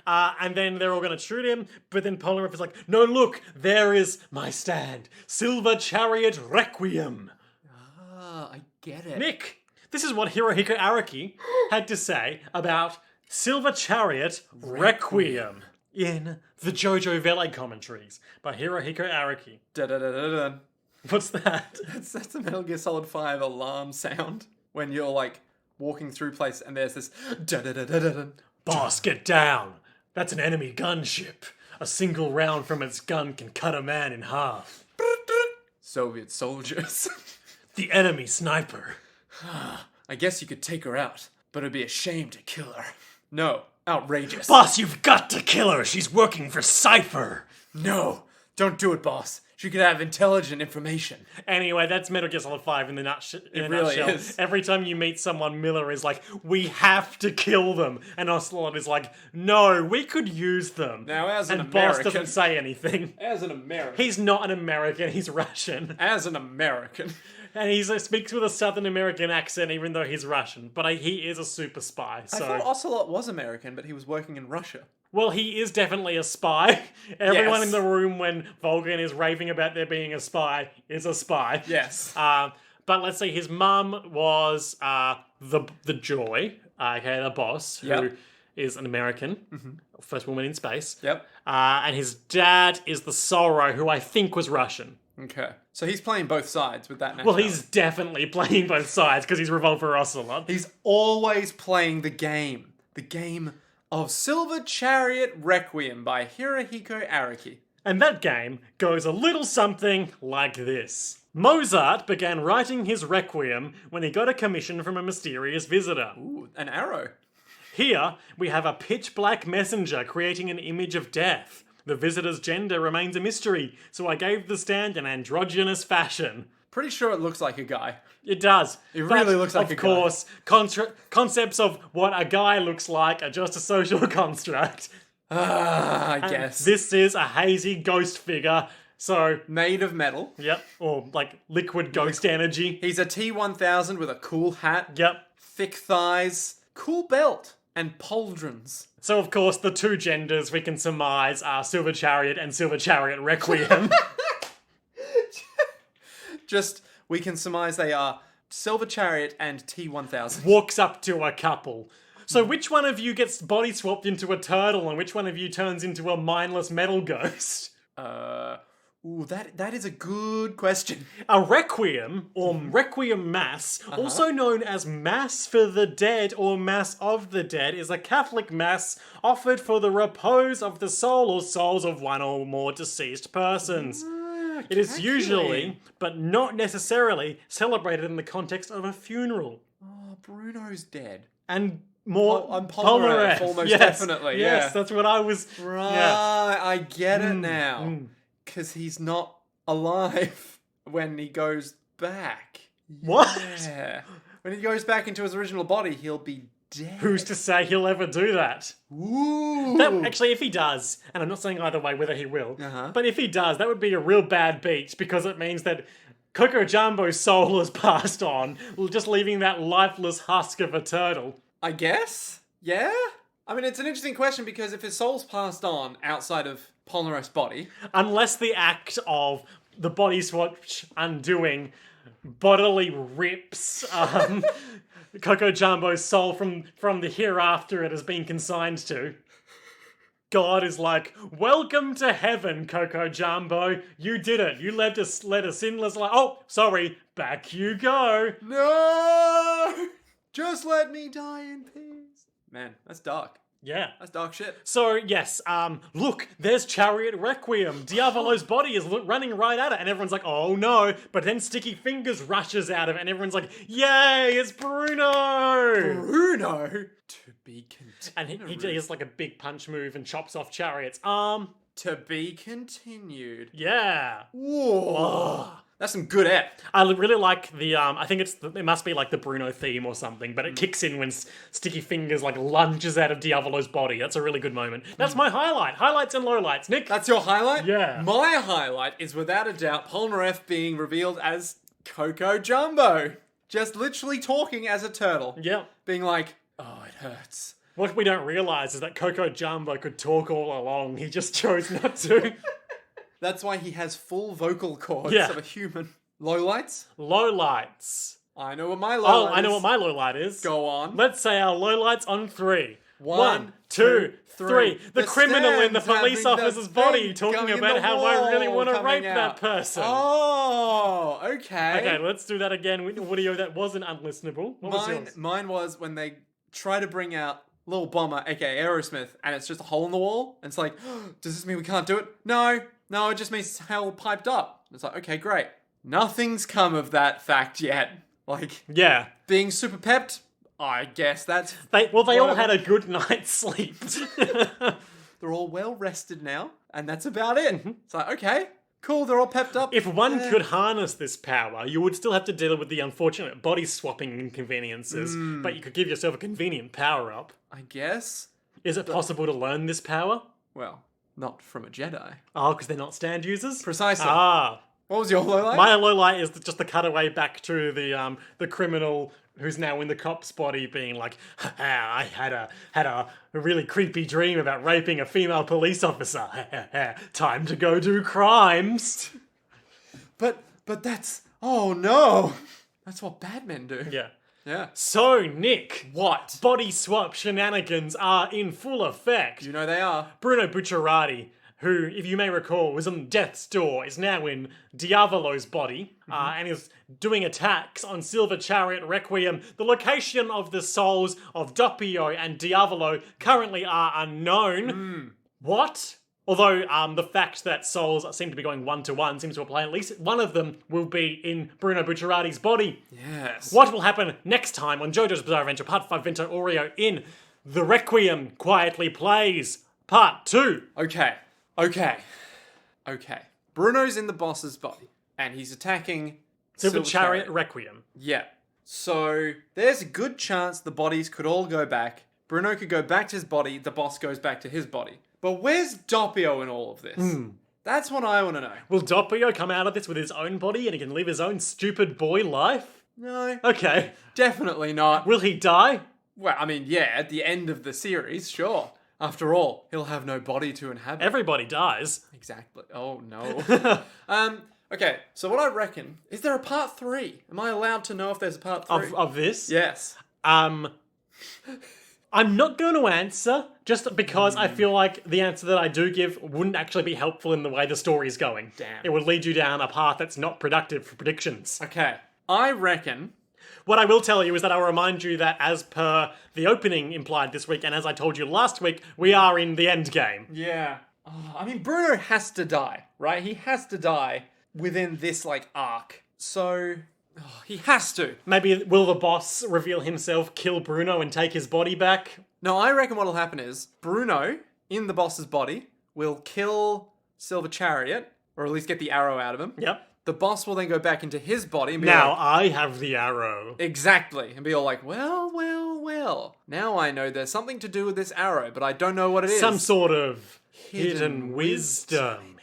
[SPEAKER 1] And then they're all going to shoot him, but then Polnareff is like, no, look, there is my stand. Silver Chariot Requiem.
[SPEAKER 2] Ah, I get it.
[SPEAKER 1] Nick, this is what Hirohiko Araki had to say about Silver Chariot Requiem in the Jojo Valet commentaries by Hirohiko Araki.
[SPEAKER 2] Da-da-da-da-da.
[SPEAKER 1] What's that?
[SPEAKER 2] That's a Metal Gear Solid 5 alarm sound when you're like walking through place and there's this da-da-da-da-da.
[SPEAKER 1] Boss, get down. That's an enemy gunship. A single round from its gun can cut a man in half.
[SPEAKER 2] Soviet soldiers.
[SPEAKER 1] The enemy sniper.
[SPEAKER 2] I guess you could take her out, but it'd be a shame to kill her. No, outrageous.
[SPEAKER 1] Boss, you've got to kill her. She's working for Cypher.
[SPEAKER 2] No, don't do it, boss. She could have intelligent information.
[SPEAKER 1] Anyway, that's Metal Gear Solid 5 in the nutshell.
[SPEAKER 2] really is.
[SPEAKER 1] Every time you meet someone, Miller is like, we have to kill them. And Ocelot is like, no, we could use them.
[SPEAKER 2] Now, as an
[SPEAKER 1] and Boss
[SPEAKER 2] American...
[SPEAKER 1] doesn't say anything.
[SPEAKER 2] As an American...
[SPEAKER 1] He's not an American, he's Russian.
[SPEAKER 2] As an American...
[SPEAKER 1] And he speaks with a Southern American accent even though he's Russian. But he is a super spy, so...
[SPEAKER 2] I thought Ocelot was American, but he was working in Russia.
[SPEAKER 1] Well, he is definitely a spy. Everyone
[SPEAKER 2] Yes.
[SPEAKER 1] in the room when Volgan is raving about there being a spy is a spy.
[SPEAKER 2] Yes.
[SPEAKER 1] But let's say his mum was the Joy, okay, the boss, who is an American, first woman in space.
[SPEAKER 2] Yep.
[SPEAKER 1] And his dad is the Sorrow, who I think was Russian.
[SPEAKER 2] Okay. So he's playing both sides with that
[SPEAKER 1] Well,
[SPEAKER 2] nationality.
[SPEAKER 1] he's definitely playing both sides because he's Revolver Ocelot.
[SPEAKER 2] He's always playing the game. The game of Silver Chariot Requiem by Hirohiko Araki.
[SPEAKER 1] And that game goes a little something like this. Mozart began writing his Requiem when he got a commission from a mysterious visitor.
[SPEAKER 2] Ooh, an arrow.
[SPEAKER 1] Here, we have a pitch-black messenger creating an image of death. The visitor's gender remains a mystery, so I gave the stand an androgynous fashion.
[SPEAKER 2] Pretty sure it looks like a guy.
[SPEAKER 1] It does.
[SPEAKER 2] It really looks like a guy.
[SPEAKER 1] Of course, concepts of what a guy looks like are just a social construct.
[SPEAKER 2] I guess.
[SPEAKER 1] This is a hazy ghost figure, so...
[SPEAKER 2] Made of metal.
[SPEAKER 1] Yep, or like liquid ghost energy.
[SPEAKER 2] He's a T-1000 with a cool hat,
[SPEAKER 1] Yep.
[SPEAKER 2] thick thighs, cool belt, and pauldrons.
[SPEAKER 1] So, of course, the two genders we can surmise are Silver Chariot and Silver Chariot Requiem.
[SPEAKER 2] Just, we can surmise they are Silver Chariot and T-1000.
[SPEAKER 1] Walks up to a couple. So which one of you gets body swapped into a turtle and which one of you turns into a mindless metal ghost?
[SPEAKER 2] Ooh, that is a good question.
[SPEAKER 1] A requiem, or requiem mass, also known as Mass for the Dead or Mass of the Dead, is a Catholic mass offered for the repose of the soul or souls of one or more deceased persons. It is usually, but not necessarily, celebrated in the context of a funeral.
[SPEAKER 2] Oh, Bruno's dead.
[SPEAKER 1] And more
[SPEAKER 2] Polnareff, almost definitely,
[SPEAKER 1] Yes,
[SPEAKER 2] yeah.
[SPEAKER 1] that's what I was...
[SPEAKER 2] Right,
[SPEAKER 1] Yeah.
[SPEAKER 2] I get it now. Because he's not alive when he goes back.
[SPEAKER 1] What?
[SPEAKER 2] Yeah. When he goes back into his original body, he'll be dead.
[SPEAKER 1] Who's to say he'll ever do that?
[SPEAKER 2] Ooh.
[SPEAKER 1] Actually, if he does, and I'm not saying either way whether he will,
[SPEAKER 2] Uh-huh.
[SPEAKER 1] but if he does, that would be a real bad beat because it means that Coco Jumbo's soul has passed on, just leaving that lifeless husk of a turtle.
[SPEAKER 2] I guess? Yeah? I mean, it's an interesting question because if his soul's passed on outside of Polnareff's body...
[SPEAKER 1] Unless the act of the body swatch undoing bodily rips Coco Jumbo's soul from the hereafter it has been consigned to. God is like, welcome to heaven, Coco Jumbo. You did it. You led a sinless life. Oh, sorry. Back you go.
[SPEAKER 2] No! Just let me die in peace. Man, that's dark.
[SPEAKER 1] Yeah.
[SPEAKER 2] That's dark shit.
[SPEAKER 1] So, yes, look, there's Chariot Requiem. Diavolo's body is running right at it, and everyone's like, oh no. But then Sticky Fingers rushes out of it, and everyone's like, yay, it's Bruno!
[SPEAKER 2] Bruno? To be continued.
[SPEAKER 1] And he does like a big punch move and chops off Chariot's arm.
[SPEAKER 2] To be continued.
[SPEAKER 1] Yeah.
[SPEAKER 2] Whoa.
[SPEAKER 1] Oh.
[SPEAKER 2] That's some good ep.
[SPEAKER 1] I really like the, I think it must be like the Bruno theme or something, but it kicks in when Sticky Fingers like lunges out of Diavolo's body. That's a really good moment. That's my highlight. Highlights and lowlights. Nick?
[SPEAKER 2] That's your highlight?
[SPEAKER 1] Yeah.
[SPEAKER 2] My highlight is without a doubt Polnareff being revealed as Coco Jumbo. Just literally talking as a turtle.
[SPEAKER 1] Yeah.
[SPEAKER 2] Being like, oh, it hurts.
[SPEAKER 1] What we don't realise is that Coco Jumbo could talk all along. He just chose not to.
[SPEAKER 2] That's why he has full vocal cords
[SPEAKER 1] Yeah.
[SPEAKER 2] of a human. Lowlights?
[SPEAKER 1] Lowlights.
[SPEAKER 2] I know what my lowlight is.
[SPEAKER 1] I know what my lowlight is.
[SPEAKER 2] Go on.
[SPEAKER 1] Let's say our lowlights on 3.
[SPEAKER 2] One,
[SPEAKER 1] 2, 3.
[SPEAKER 2] 3.
[SPEAKER 1] The criminal in the
[SPEAKER 2] stands
[SPEAKER 1] police
[SPEAKER 2] having the
[SPEAKER 1] officer's body
[SPEAKER 2] thing
[SPEAKER 1] talking
[SPEAKER 2] going in
[SPEAKER 1] about
[SPEAKER 2] the
[SPEAKER 1] how I really
[SPEAKER 2] wall
[SPEAKER 1] want to
[SPEAKER 2] coming
[SPEAKER 1] rape that
[SPEAKER 2] out.
[SPEAKER 1] person.
[SPEAKER 2] Oh, okay.
[SPEAKER 1] Okay, let's do that again with audio that wasn't unlistenable. What was yours?
[SPEAKER 2] Mine was when they try to bring out Lil Bomber, aka Aerosmith, and it's just a hole in the wall. And it's like, does this mean we can't do it? No, it just means it's hell piped up. It's like, okay, great. Nothing's come of that fact yet. Like,
[SPEAKER 1] Yeah.
[SPEAKER 2] being super pepped, I guess that's...
[SPEAKER 1] They all
[SPEAKER 2] whatever.
[SPEAKER 1] had a good night's sleep.
[SPEAKER 2] They're all well rested now, and that's about it. It's like, okay, cool, they're all pepped up.
[SPEAKER 1] If one could harness this power, you would still have to deal with the unfortunate body swapping inconveniences, but you could give yourself a convenient power up.
[SPEAKER 2] I guess.
[SPEAKER 1] Is it possible to learn this power?
[SPEAKER 2] Well, not from a Jedi.
[SPEAKER 1] Oh, because they're not stand users?
[SPEAKER 2] Precisely.
[SPEAKER 1] Ah.
[SPEAKER 2] What was your lowlight?
[SPEAKER 1] My low light is just the cutaway back to the criminal who's now in the cop's body, being like, I had a really creepy dream about raping a female police officer. Time to go do crimes.
[SPEAKER 2] But that's... Oh, no. That's what bad men do.
[SPEAKER 1] Yeah.
[SPEAKER 2] Yeah.
[SPEAKER 1] So, Nick,
[SPEAKER 2] What?
[SPEAKER 1] body swap shenanigans are in full effect.
[SPEAKER 2] You know they are.
[SPEAKER 1] Bruno Bucciarati, who, if you may recall, was on death's door, is now in Diavolo's body and is doing attacks on Silver Chariot Requiem. The location of the souls of Doppio and Diavolo currently are unknown. What? Although the fact that souls seem to be going 1-to-1 seems to apply. At least one of them will be in Bruno Bucciarati's body.
[SPEAKER 2] Yes.
[SPEAKER 1] What will happen next time on JoJo's Bizarre Adventure Part 5 Vento Oreo in The Requiem Quietly Plays Part 2?
[SPEAKER 2] Okay. Bruno's in the boss's body, and he's attacking
[SPEAKER 1] Silver Chariot Requiem.
[SPEAKER 2] Yeah. So there's a good chance the bodies could all go back. Bruno could go back to his body, the boss goes back to his body. But where's Doppio in all of this? That's what I want to know.
[SPEAKER 1] Will Doppio come out of this with his own body and he can live his own stupid boy life?
[SPEAKER 2] No.
[SPEAKER 1] Okay.
[SPEAKER 2] Definitely not.
[SPEAKER 1] Will he die?
[SPEAKER 2] Well, I mean, yeah, at the end of the series, sure. After all, he'll have no body to inhabit.
[SPEAKER 1] Everybody dies.
[SPEAKER 2] Exactly. Oh, no. Okay, so what I reckon, is there a part 3? Am I allowed to know if there's a part 3?
[SPEAKER 1] Of this?
[SPEAKER 2] Yes.
[SPEAKER 1] I'm not going to answer, just because I feel like the answer that I do give wouldn't actually be helpful in the way the story's going.
[SPEAKER 2] Damn.
[SPEAKER 1] It would lead you down a path that's not productive for predictions.
[SPEAKER 2] Okay, I reckon...
[SPEAKER 1] What I will tell you is that I'll remind you that as per the opening implied this week, and as I told you last week, we are in the end game.
[SPEAKER 2] Yeah. Oh, I mean, Bruno has to die, right? He has to die within this, arc. So, he has to.
[SPEAKER 1] Maybe will the boss reveal himself, kill Bruno, and take his body back?
[SPEAKER 2] No, I reckon what'll happen is Bruno, in the boss's body, will kill Silver Chariot, or at least get the arrow out of him.
[SPEAKER 1] Yep.
[SPEAKER 2] The boss will then go back into his body and be
[SPEAKER 1] Now
[SPEAKER 2] like...
[SPEAKER 1] I have the arrow.
[SPEAKER 2] Exactly. And be all like, well. Now I know there's something to do with this arrow, but I don't know what it is.
[SPEAKER 1] Some sort of hidden wisdom.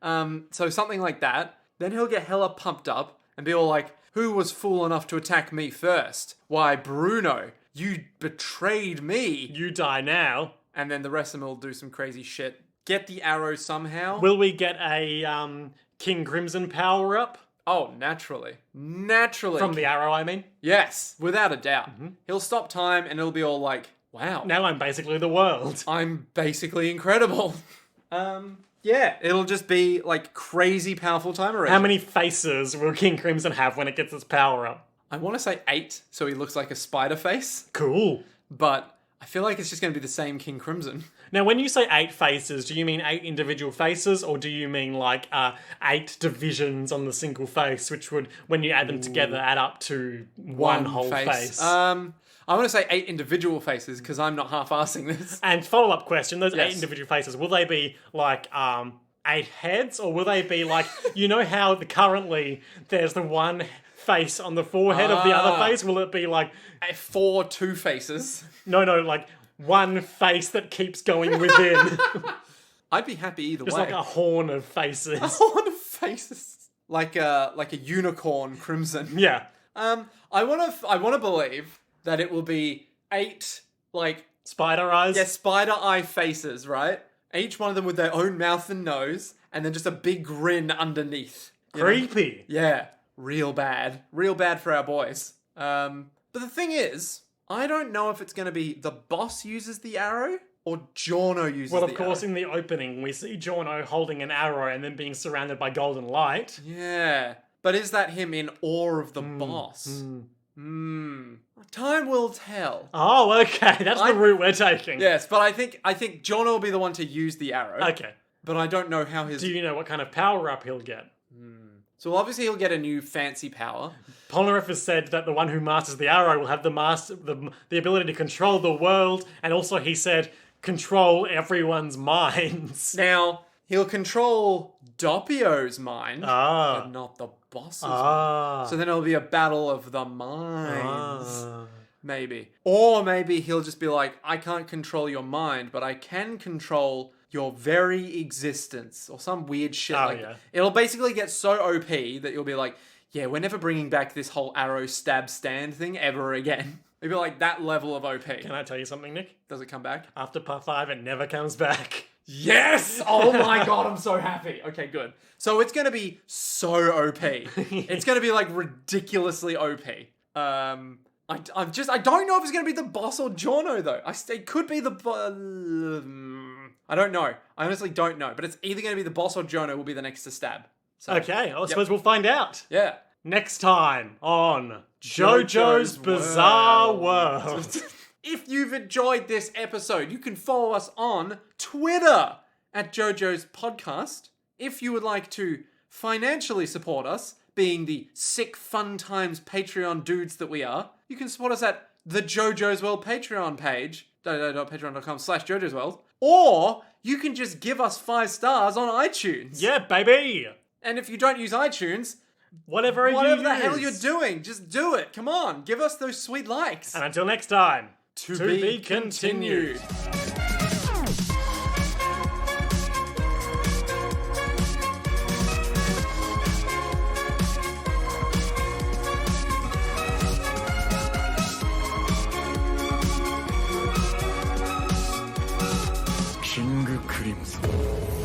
[SPEAKER 2] So something like that. Then he'll get hella pumped up and be all like, who was fool enough to attack me first? Why, Bruno, you betrayed me.
[SPEAKER 1] You die now.
[SPEAKER 2] And then the rest of them will do some crazy shit. Get the arrow somehow.
[SPEAKER 1] Will we get a King Crimson power up?
[SPEAKER 2] Oh, naturally.
[SPEAKER 1] From the arrow, I mean.
[SPEAKER 2] Yes, without a doubt. He'll stop time and it'll be all like, wow.
[SPEAKER 1] Now I'm basically the world.
[SPEAKER 2] I'm basically incredible. Yeah, it'll just be crazy powerful time erasure.
[SPEAKER 1] How many faces will King Crimson have when it gets its power up?
[SPEAKER 2] I want to say 8, so he looks like a spider face.
[SPEAKER 1] Cool.
[SPEAKER 2] But I feel like it's just going to be the same King Crimson.
[SPEAKER 1] Now, when you say 8 faces, do you mean 8 individual faces, or do you mean like 8 divisions on the single face, which would, when you add them together, add up to one whole face?
[SPEAKER 2] I want to say 8 individual faces because I'm not half-assing this.
[SPEAKER 1] And follow-up question, those 8
[SPEAKER 2] Yes.
[SPEAKER 1] individual faces, will they be like 8 heads, or will they be like, you know how currently there's the one face on the forehead of the other face? Will it be like
[SPEAKER 2] 4 two faces?
[SPEAKER 1] no, like one face that keeps going within?
[SPEAKER 2] I'd be happy either
[SPEAKER 1] Just
[SPEAKER 2] way.
[SPEAKER 1] like a horn of faces.
[SPEAKER 2] horn of faces, like a unicorn crimson.
[SPEAKER 1] Yeah.
[SPEAKER 2] I want to believe that it will be 8 like
[SPEAKER 1] Spider eyes.
[SPEAKER 2] spider eye faces, right? Each one of them with their own mouth and nose, and then just a big grin underneath. You know?
[SPEAKER 1] Creepy.
[SPEAKER 2] Yeah, real bad for our boys. But the thing is, I don't know if it's going to be the boss uses the arrow or Jono uses
[SPEAKER 1] Well,
[SPEAKER 2] the
[SPEAKER 1] of course,
[SPEAKER 2] arrow.
[SPEAKER 1] in the opening, we see Jono holding an arrow and then being surrounded by golden light.
[SPEAKER 2] Yeah, but is that him in awe of the boss? Time will tell.
[SPEAKER 1] Oh, okay. That's the route we're taking.
[SPEAKER 2] Yes, but I think Jono will be the one to use the arrow.
[SPEAKER 1] Okay.
[SPEAKER 2] But I don't know how his.
[SPEAKER 1] Do you know what kind of power-up he'll get?
[SPEAKER 2] So obviously he'll get a new fancy power.
[SPEAKER 1] Polnareff has said that the one who masters the arrow will have the ability to control the world, and also he said control everyone's minds.
[SPEAKER 2] Now he'll control Doppio's mind, but not the boss's mind. So then it'll be a battle of the minds. Maybe. Or maybe he'll just be like, I can't control your mind, but I can control your very existence. Or some weird shit like that. It'll basically get so OP that you'll be like, yeah, we're never bringing back this whole arrow stab stand thing ever again. It'll be like that level of OP.
[SPEAKER 1] Can I tell you something, Nick?
[SPEAKER 2] Does it come back?
[SPEAKER 1] After part 5, it never comes back.
[SPEAKER 2] Yes! Oh my god, I'm so happy. Okay, good. So it's going to be so OP. It's going to be like ridiculously OP. I don't know if it's going to be the boss or Jono though. It could be the I don't know. I honestly don't know. But it's either going to be the boss or Jono will be the next to stab. So,
[SPEAKER 1] Okay, I suppose we'll find out.
[SPEAKER 2] yeah.
[SPEAKER 1] Next time on Jojo's Bizarre World.
[SPEAKER 2] If you've enjoyed this episode, you can follow us on Twitter at Jojo's Podcast. If you would like to financially support us, being the sick fun times Patreon dudes that we are, you can support us at the Jojo's World Patreon page, patreon.com/Jojo's World, or you can just give us 5 stars on iTunes.
[SPEAKER 1] Yeah, baby.
[SPEAKER 2] And if you don't use iTunes,
[SPEAKER 1] Whatever
[SPEAKER 2] the hell you're doing, just do it. Come on, give us those sweet likes.
[SPEAKER 1] And until next time,
[SPEAKER 2] To be continued.
[SPEAKER 3] King Crimson.